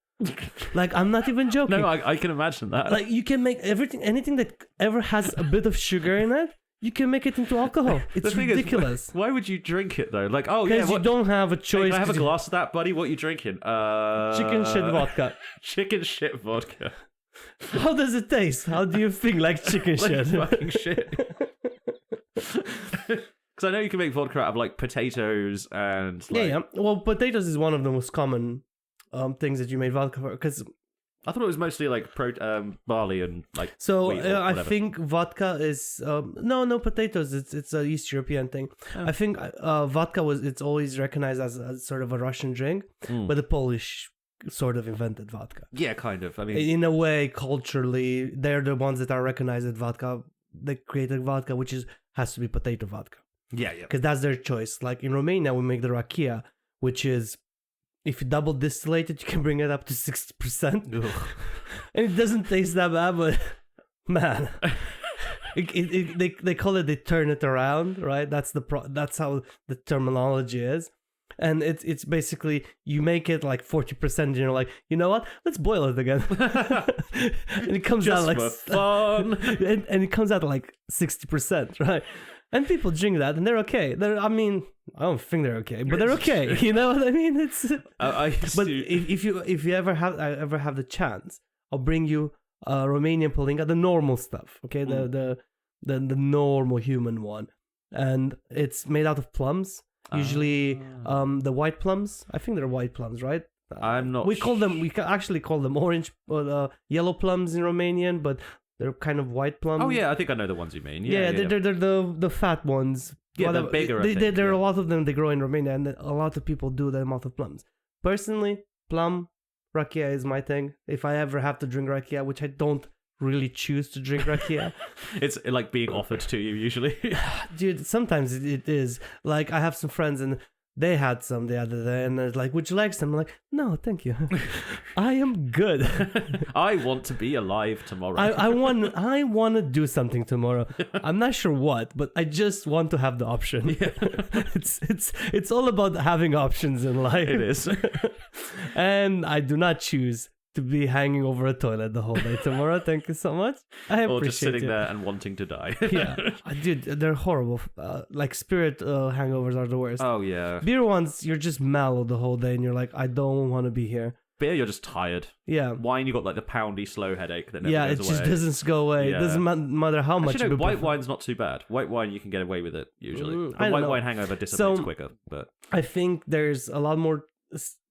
Like, I'm not even joking. No, I can imagine that. Like, you can make anything that ever has a bit of sugar in it, you can make it into alcohol. It's ridiculous. Why would you drink it, though? Like, oh, yeah. Because you don't have a choice. Hey, can I have a glass of that, buddy? What are you drinking? Chicken shit vodka. Chicken shit vodka. How does it taste? How do you think like chicken like shit? Fucking shit. Because I know you can make vodka out of, like, potatoes and... Like... Yeah. Well, potatoes is one of the most common things that you made vodka for. Because I thought it was mostly, like, barley and, like, so wheat or I think vodka is... no, potatoes. It's a East European thing. Oh. I think vodka it's always recognized as sort of a Russian drink, but the Polish sort of invented vodka. Yeah, kind of. I mean, in a way, culturally, they're the ones that are recognized as vodka. They created vodka, which has to be potato vodka. Yeah. Because that's their choice. Like in Romania, we make the rakia, which is, if you double distillate it, you can bring it up to 60%. And it doesn't taste that bad, but man, they call it, they turn it around, right? That's how the terminology is. And it's basically, you make it like 40% and you're like, you know what? Let's boil it again. And it comes out like... for fun. and it comes out like 60%, right? And people drink that and they're okay. I don't think they're okay, but they're okay. You know what I mean? If you ever have the chance, I'll bring you Romanian Palinka, the normal stuff, okay? The normal human one. And it's made out of plums. Usually, the white plums. I think they're white plums, right? I'm not. We actually call them orange, yellow plums in Romanian, but they're kind of white plums. Oh yeah, I think I know the ones you mean. Yeah. They're the fat ones. Yeah, they're bigger. There are a lot of them. They grow in Romania, and a lot of people do them out of plums. Personally, plum rakia is my thing. If I ever have to drink rakia, which I don't really choose to drink rakia. It's like being offered to you usually. Dude, sometimes it is. Like, I have some friends and they had some the other day and they're like, would you like some? I'm like, no, thank you. I am good. I want to be alive tomorrow. I want to do something tomorrow. I'm not sure what, but I just want to have the option. Yeah. It's all about having options in life. It is. And I do not choose to be hanging over a toilet the whole day tomorrow. Thank you so much. I appreciate it. Or just sitting there and wanting to die. Yeah. Dude, they're horrible. Like spirit hangovers are the worst. Oh, yeah. Beer ones, you're just mellow the whole day and you're like, I don't want to be here. Beer, you're just tired. Yeah. Wine, you got like the poundy slow headache that never goes away. Yeah, it just doesn't go away. Yeah. It doesn't matter how much. Actually, no, white wine's not too bad. White wine, you can get away with it usually. The white wine hangover dissipates quicker. But I think there's a lot more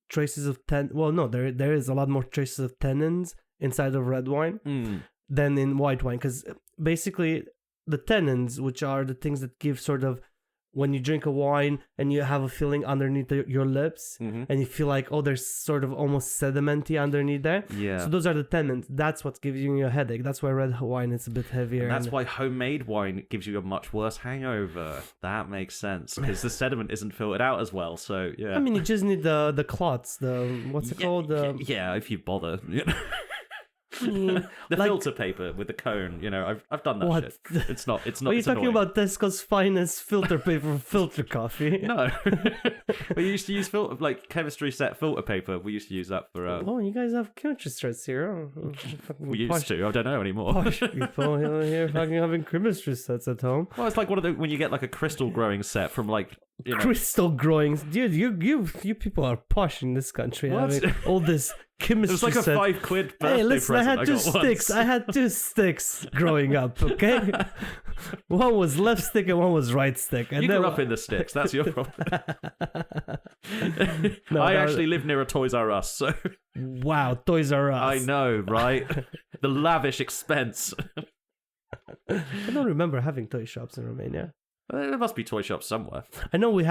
traces of there is a lot more traces of tannins inside of red wine than in white wine, because basically the tannins, which are the things that give sort of, when you drink a wine and you have a feeling underneath your lips and you feel like, oh, there's sort of almost sedimenty underneath there. Yeah. So those are the tannins. That's what's giving you a headache. That's why red wine is a bit heavier. And that's why homemade wine gives you a much worse hangover. That makes sense, because the sediment isn't filtered out as well. So, yeah. I mean, you just need the clots, what's it called? Yeah, if you bother, you know. The filter paper with the cone, you know, I've done that shit. It's not. Are you talking annoying. about Tesco's finest filter paper filter coffee? No. We used to use chemistry set filter paper. We used to use that for. Oh, you guys have chemistry sets here. We used to. I don't know anymore. Posh people here fucking having chemistry sets at home. Well, it's like one of the when you get like a crystal growing set from like. You know. Crystal growing, dude. You people are posh in this country. What? Having all this chemistry. It was like a set. £5 birthday Hey, listen, present I had two sticks. I had two sticks growing up. Okay, one was left stick and one was right stick. And you grew up in the sticks. That's your problem. No, I actually live near a Toys R Us. So wow, Toys R Us. I know, right? The lavish expense. I don't remember having toy shops in Romania. There must be toy shops somewhere. I know we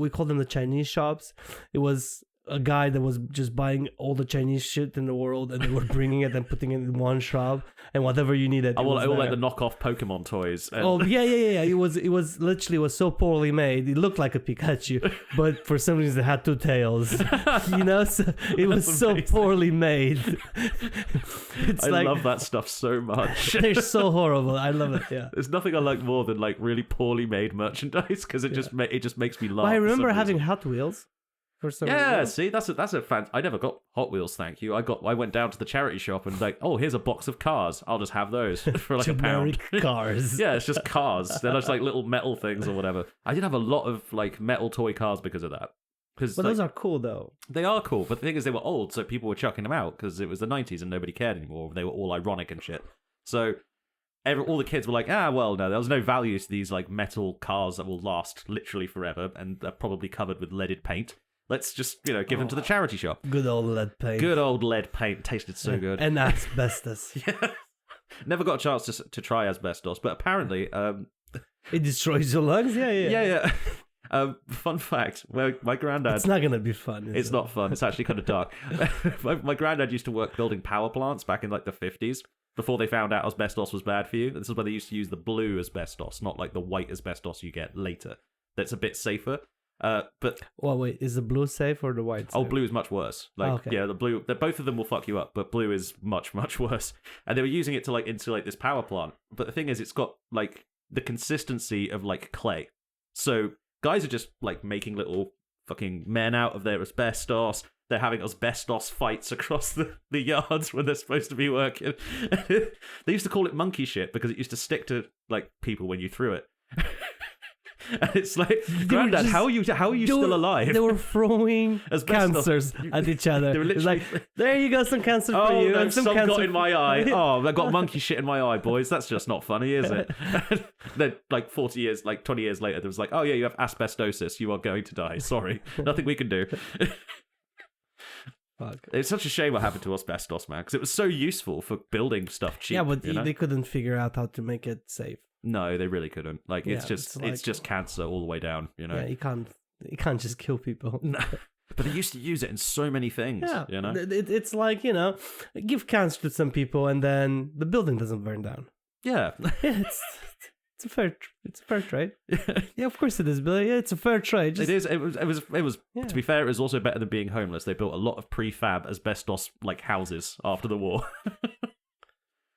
called them the Chinese shops. It was a guy that was just buying all the Chinese shit in the world, and they were bringing it and putting it in one shop, and whatever you needed. All like the knockoff Pokemon toys. Oh yeah. It was literally so poorly made. It looked like a Pikachu, but for some reason it had two tails. So it was so poorly made. I love that stuff so much. They're so horrible. I love it. Yeah. There's nothing I like more than like really poorly made merchandise because it just makes me laugh. Well, I remember having Hot Wheels. For some reason. See, that's a fan. I never got Hot Wheels, thank you. I went down to the charity shop and like, oh, here's a box of cars. I'll just have those for like Generic £1. Cars. Yeah, it's just cars. They're just like little metal things or whatever. I did have a lot of like metal toy cars because of that. But those are cool though. They are cool, but the thing is, they were old, so people were chucking them out because it was the 90s and nobody cared anymore. They were all ironic and shit. So all the kids were like, well, no, there was no value to these like metal cars that will last literally forever and are probably covered with leaded paint. Let's just, give them to the charity shop. Good old lead paint. Good old lead paint. Tasted so good. And asbestos. Yeah. Never got a chance to try asbestos, but apparently... it destroys your lungs? Yeah. Fun fact, my granddad... It's not going to be fun. It's not fun. It's actually kind of dark. My granddad used to work building power plants back in like the 50s, before they found out asbestos was bad for you. This is where they used to use the blue asbestos, not like the white asbestos you get later. That's a bit safer. But wait, is the blue safe or the white safe? Blue is much worse. The blue, both of them will fuck you up, but blue is much, much worse. And they were using it to like insulate this power plant. But the thing is, it's got like the consistency of like clay. So guys are just like making little fucking men out of their asbestos. They're having asbestos fights across the yards when they're supposed to be working. They used to call it monkey shit because it used to stick to like people when you threw it. And it's like, Granddad, how are you still alive? They were throwing cancers at each other. It's like, there you go, some cancer for you. No, and some got in my eye. I got monkey shit in my eye, boys. That's just not funny, is it? Then, like 20 years later, there was like, oh yeah, you have asbestosis. You are going to die. Sorry, nothing we can do. Fuck. It's such a shame what happened to asbestos, man, because it was so useful for building stuff cheap. Yeah, but they couldn't figure out how to make it safe. No, they really couldn't. Like, it's just cancer all the way down, Yeah, you can't just kill people. No. But they used to use it in so many things, Yeah, it's like, give cancer to some people and then the building doesn't burn down. Yeah. It's a fair trade. Yeah, of course it is, Billy. Yeah, it's a fair trade. It is. It was. Yeah. To be fair, it was also better than being homeless. They built a lot of prefab asbestos like houses after the war.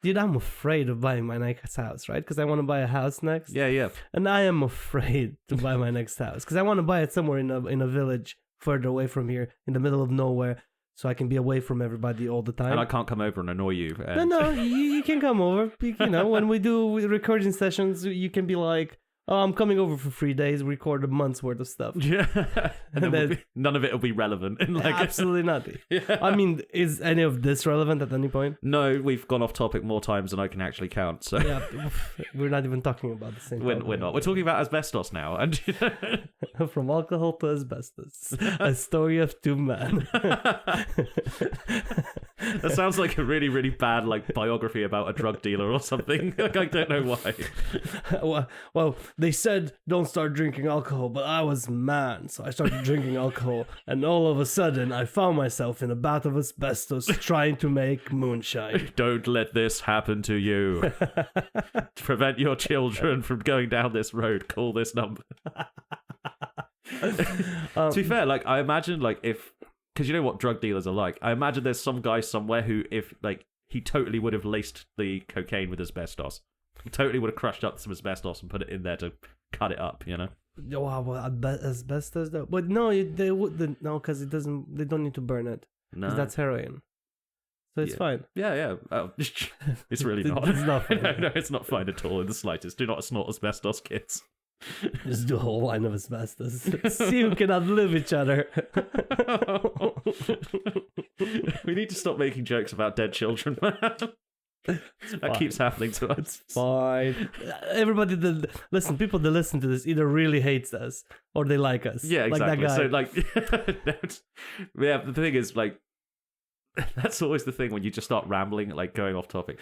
Dude, I'm afraid of buying my next house, right? Because I want to buy a house next. Yeah. And I am afraid to buy my next house because I want to buy it somewhere in a village further away from here, in the middle of nowhere, so I can be away from everybody all the time. And I can't come over and annoy you. No, you can come over. When we do recording sessions, you can be like, oh, I'm coming over for 3 days, record a month's worth of stuff. Yeah. And then none of it will be relevant. Absolutely nothing. Yeah. I mean, is any of this relevant at any point? No, we've gone off topic more times than I can actually count. So yeah, we're not even talking about the same thing. We're not. We're talking about asbestos now. And From alcohol to asbestos. A story of two men. That sounds like a really, really bad biography about a drug dealer or something. I don't know why. Well, they said don't start drinking alcohol, but I was mad, so I started drinking alcohol, and all of a sudden I found myself in a bath of asbestos trying to make moonshine. Don't let this happen to you. To prevent your children from going down this road, call this number. To be fair, I imagine if, because you know what drug dealers are like, I imagine there's some guy somewhere who, if he totally would have laced the cocaine with asbestos. Totally would have crushed up some asbestos and put it in there to cut it up, Wow, well, asbestos though. But no, they wouldn't. No, because it doesn't. They don't need to burn it. Because that's heroin. So it's fine. Yeah. Oh, it's really not. It's not fine. No, it's not fine at all in the slightest. Do not snort asbestos, kids. Just do a whole line of asbestos. See who can outlive each other. We need to stop making jokes about dead children, man. That keeps happening to us. It's fine. Everybody people that listen to this either really hates us or they like us. Yeah, exactly. Like that guy. So the thing is That's always the thing when you just start rambling, like going off topic.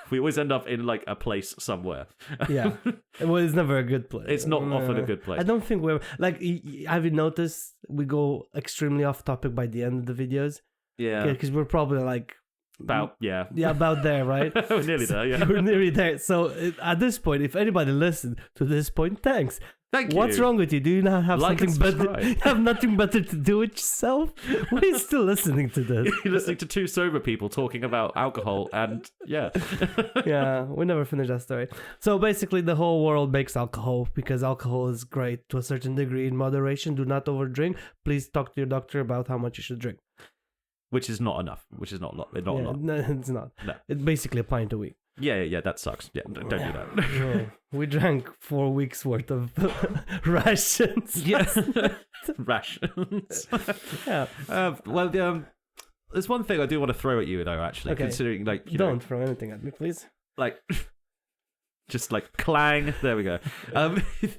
We always end up in like a place somewhere. Yeah. Well, it's never a good place. It's not often a good place. I don't think we're like. Have you noticed we go extremely off topic by the end of the videos? Yeah. Because we're probably like about about there, right? We're nearly there. Yeah. We're nearly there. So at this point, if anybody listened to this point, thanks. Thank you. What's wrong with you? Do you not have Like something better? Have nothing better to do with yourself? Why are you still listening to this? You're listening to two sober people talking about alcohol, and yeah. Yeah, we never finish that story. So basically, the whole world makes alcohol because alcohol is great to a certain degree in moderation. Do not overdrink. Please talk to your doctor about how much you should drink. Which is not enough. Which is not a lot. Not a lot. No, it's not. No. It's basically a pint a week. Yeah, that sucks. Yeah, don't do that. No, we drank 4 weeks worth of rations. Yes, rations. Yeah. There's one thing I do want to throw at you though. Actually, Okay. considering like don't throw anything at me, please. Like, just like clang. There we go.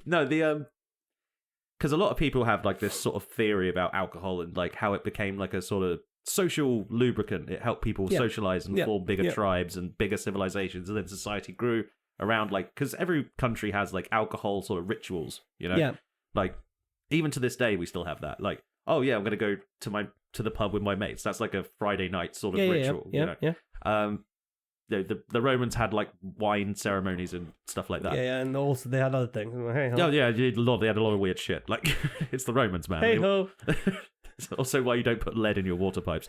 No, because a lot of people have like this sort of theory about alcohol and like how it became like a sort of social lubricant. It helped people socialize and form bigger tribes and bigger civilizations, and then society grew around like, because every country has like alcohol sort of rituals, like even to this day we still have that, like, oh yeah, I'm gonna go to the pub with my mates. That's like a Friday night sort of ritual. The Romans had like wine ceremonies and stuff like that. Yeah, and also they had other things. Hey, oh yeah, they had a lot of weird shit. Like, it's the Romans, man. Hey ho. It's also why you don't put lead in your water pipes.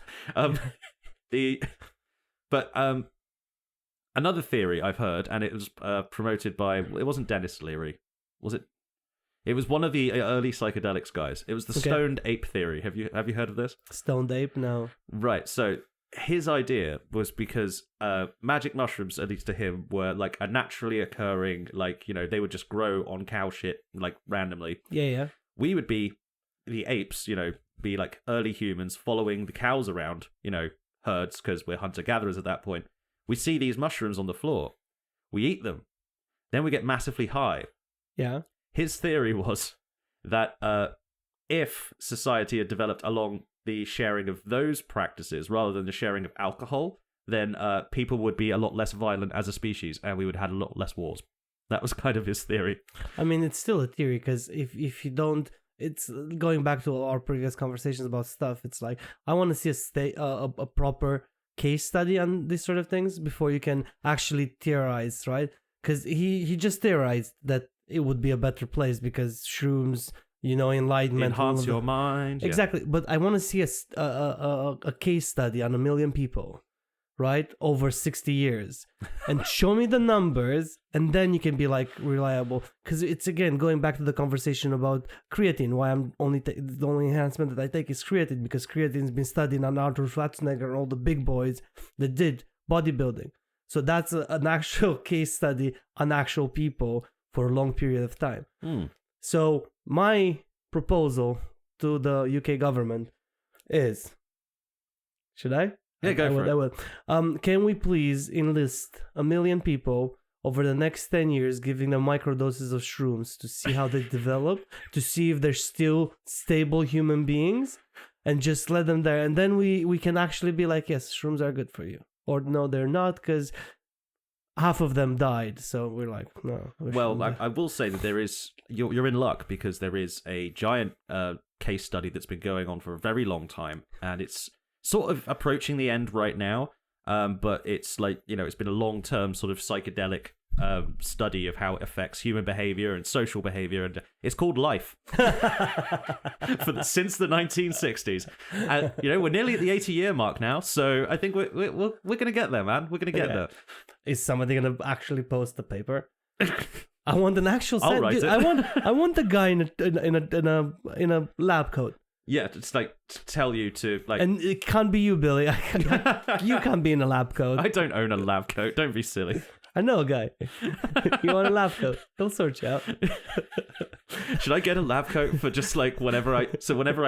Another theory I've heard, and it was promoted by, it wasn't Dennis Leary, was it? It was one of the early psychedelics guys. It was the stoned ape theory. Have you heard of this? Stoned ape? No. Right. So his idea was because magic mushrooms, at least to him, were like a naturally occurring, like, they would just grow on cow shit like randomly. Yeah. We would be the apes, be like early humans following the cows around, herds, because we're hunter-gatherers at that point. We see these mushrooms on the floor. We eat them. Then we get massively high. Yeah. His theory was that if society had developed along the sharing of those practices rather than the sharing of alcohol, then people would be a lot less violent as a species and we would have had a lot less wars. That was kind of his theory. I mean, it's still a theory because if you don't... It's going back to our previous conversations about stuff. It's like, I want to see a proper case study on these sort of things before you can actually theorize, right? Because he just theorized that it would be a better place because shrooms, enlightenment, enhance your mind. Exactly. But I want to see a case study on 1 million people, right, over 60 years, and show me the numbers, and then you can be like reliable. Because it's again going back to the conversation about creatine. Why I'm the only enhancement that I take is creatine, because creatine's been studied on Arnold Schwarzenegger and all the big boys that did bodybuilding. So that's an actual case study on actual people for a long period of time. So my proposal to the UK government is, should I? Yeah, go for it. I will. Can we please enlist 1 million people over the next 10 years, giving them microdoses of shrooms to see how they develop, to see if they're still stable human beings, and just let them there. And then we can actually be like, yes, shrooms are good for you. Or no, they're not, because half of them died. So we're like, no. Well, I will say that there is, you're in luck, because there is a giant case study that's been going on for a very long time, and it's sort of approaching the end right now, but it's like, it's been a long-term sort of psychedelic study of how it affects human behavior and social behavior, and it's called Life. Since the 1960s, and we're nearly at the 80-year mark now, so I think we're gonna get there, man. We're gonna get there. Is somebody gonna actually post the paper? I want an actual. I'll write it. I want the guy in a lab coat. Yeah, it's like to tell you to like, and it can't be you, Billy. You can't be in a lab coat. I don't own a lab coat. Don't be silly. I know a guy. You want a lab coat? He'll sort you out. Should I get a lab coat for just like whenever I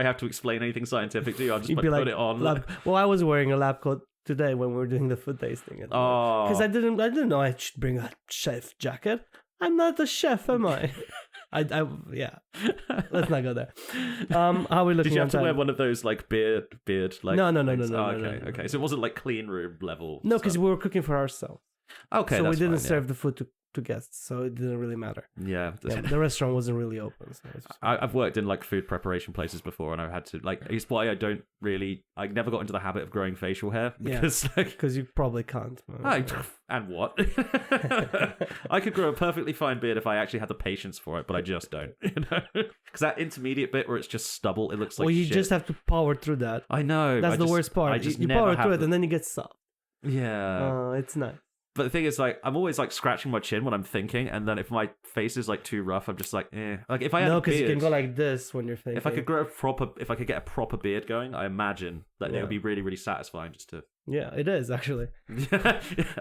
have to explain anything scientific to you, I'll just put it on. Well, I was wearing a lab coat today when we were doing the food tasting. Because I didn't know I should bring a chef jacket. I'm not a chef, am I? Yeah. Let's not go there. How are we looking? Did you have to wear one of those like beard like? No. Okay. So it wasn't like clean room level. No, because we were cooking for ourselves. Okay, so we didn't fine, serve the food to guests, so it didn't really matter. Yeah. The restaurant wasn't really open. So I've worked in like food preparation places before, and I've had to like. It's why I never got into the habit of growing facial hair because you probably can't. And what? I could grow a perfectly fine beard if I actually had the patience for it, but I just don't. Because that intermediate bit where it's just stubble, it looks like. Well, you shit. just have to power through that. I know. That's the worst part. You power through it, and then you get soft. Yeah. It's nice. But the thing is, like, I'm always like scratching my chin when I'm thinking, and then if my face is like too rough, I'm just like, eh. Like if I had a beard, because you can go like this when you're thinking. If I could get a proper beard going, I imagine that it would be really, really satisfying just to. Yeah, it is actually.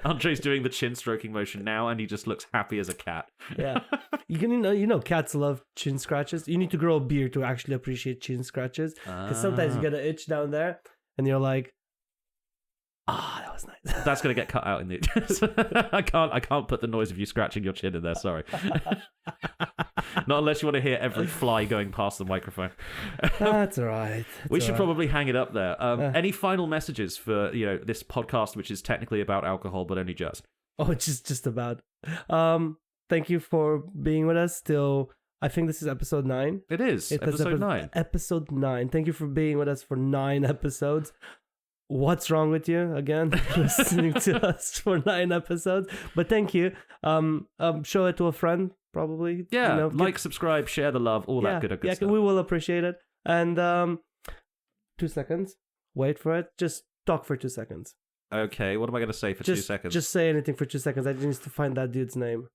Andre's doing the chin stroking motion now, and he just looks happy as a cat. Yeah, you know, cats love chin scratches. You need to grow a beard to actually appreciate chin scratches, because sometimes you get an itch down there, and you're like. That was nice. That's gonna get cut out in the. I can't put the noise of you scratching your chin in there. Sorry. Not unless you want to hear every fly going past the microphone. That's all right. We should probably hang it up there. Any final messages for this podcast, which is technically about alcohol, but only just. Oh, it's just about. Thank you for being with us. Still, I think this is episode 9. It is episode 9. Episode 9. Thank you for being with us for 9 episodes. What's wrong with you again? Listening to us for 9 episodes, but thank you. Show it to a friend, probably. Yeah, subscribe, share the love, all that good stuff. We will appreciate it. And 2 seconds. Wait for it. Just talk for 2 seconds. Okay, what am I going to say for 2 seconds? Just say anything for 2 seconds. I just need to find that dude's name.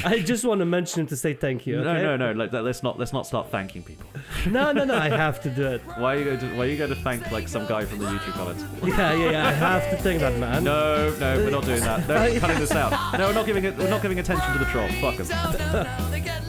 I just want to mention him to say thank you. Okay? No. Let's not start thanking people. No. I have to do it. Why are you going to thank like some guy from the YouTube comments? Yeah. I have to thank that man. No, we're not doing that. No, cutting this out. No, we're not giving attention to the troll. Fuck him.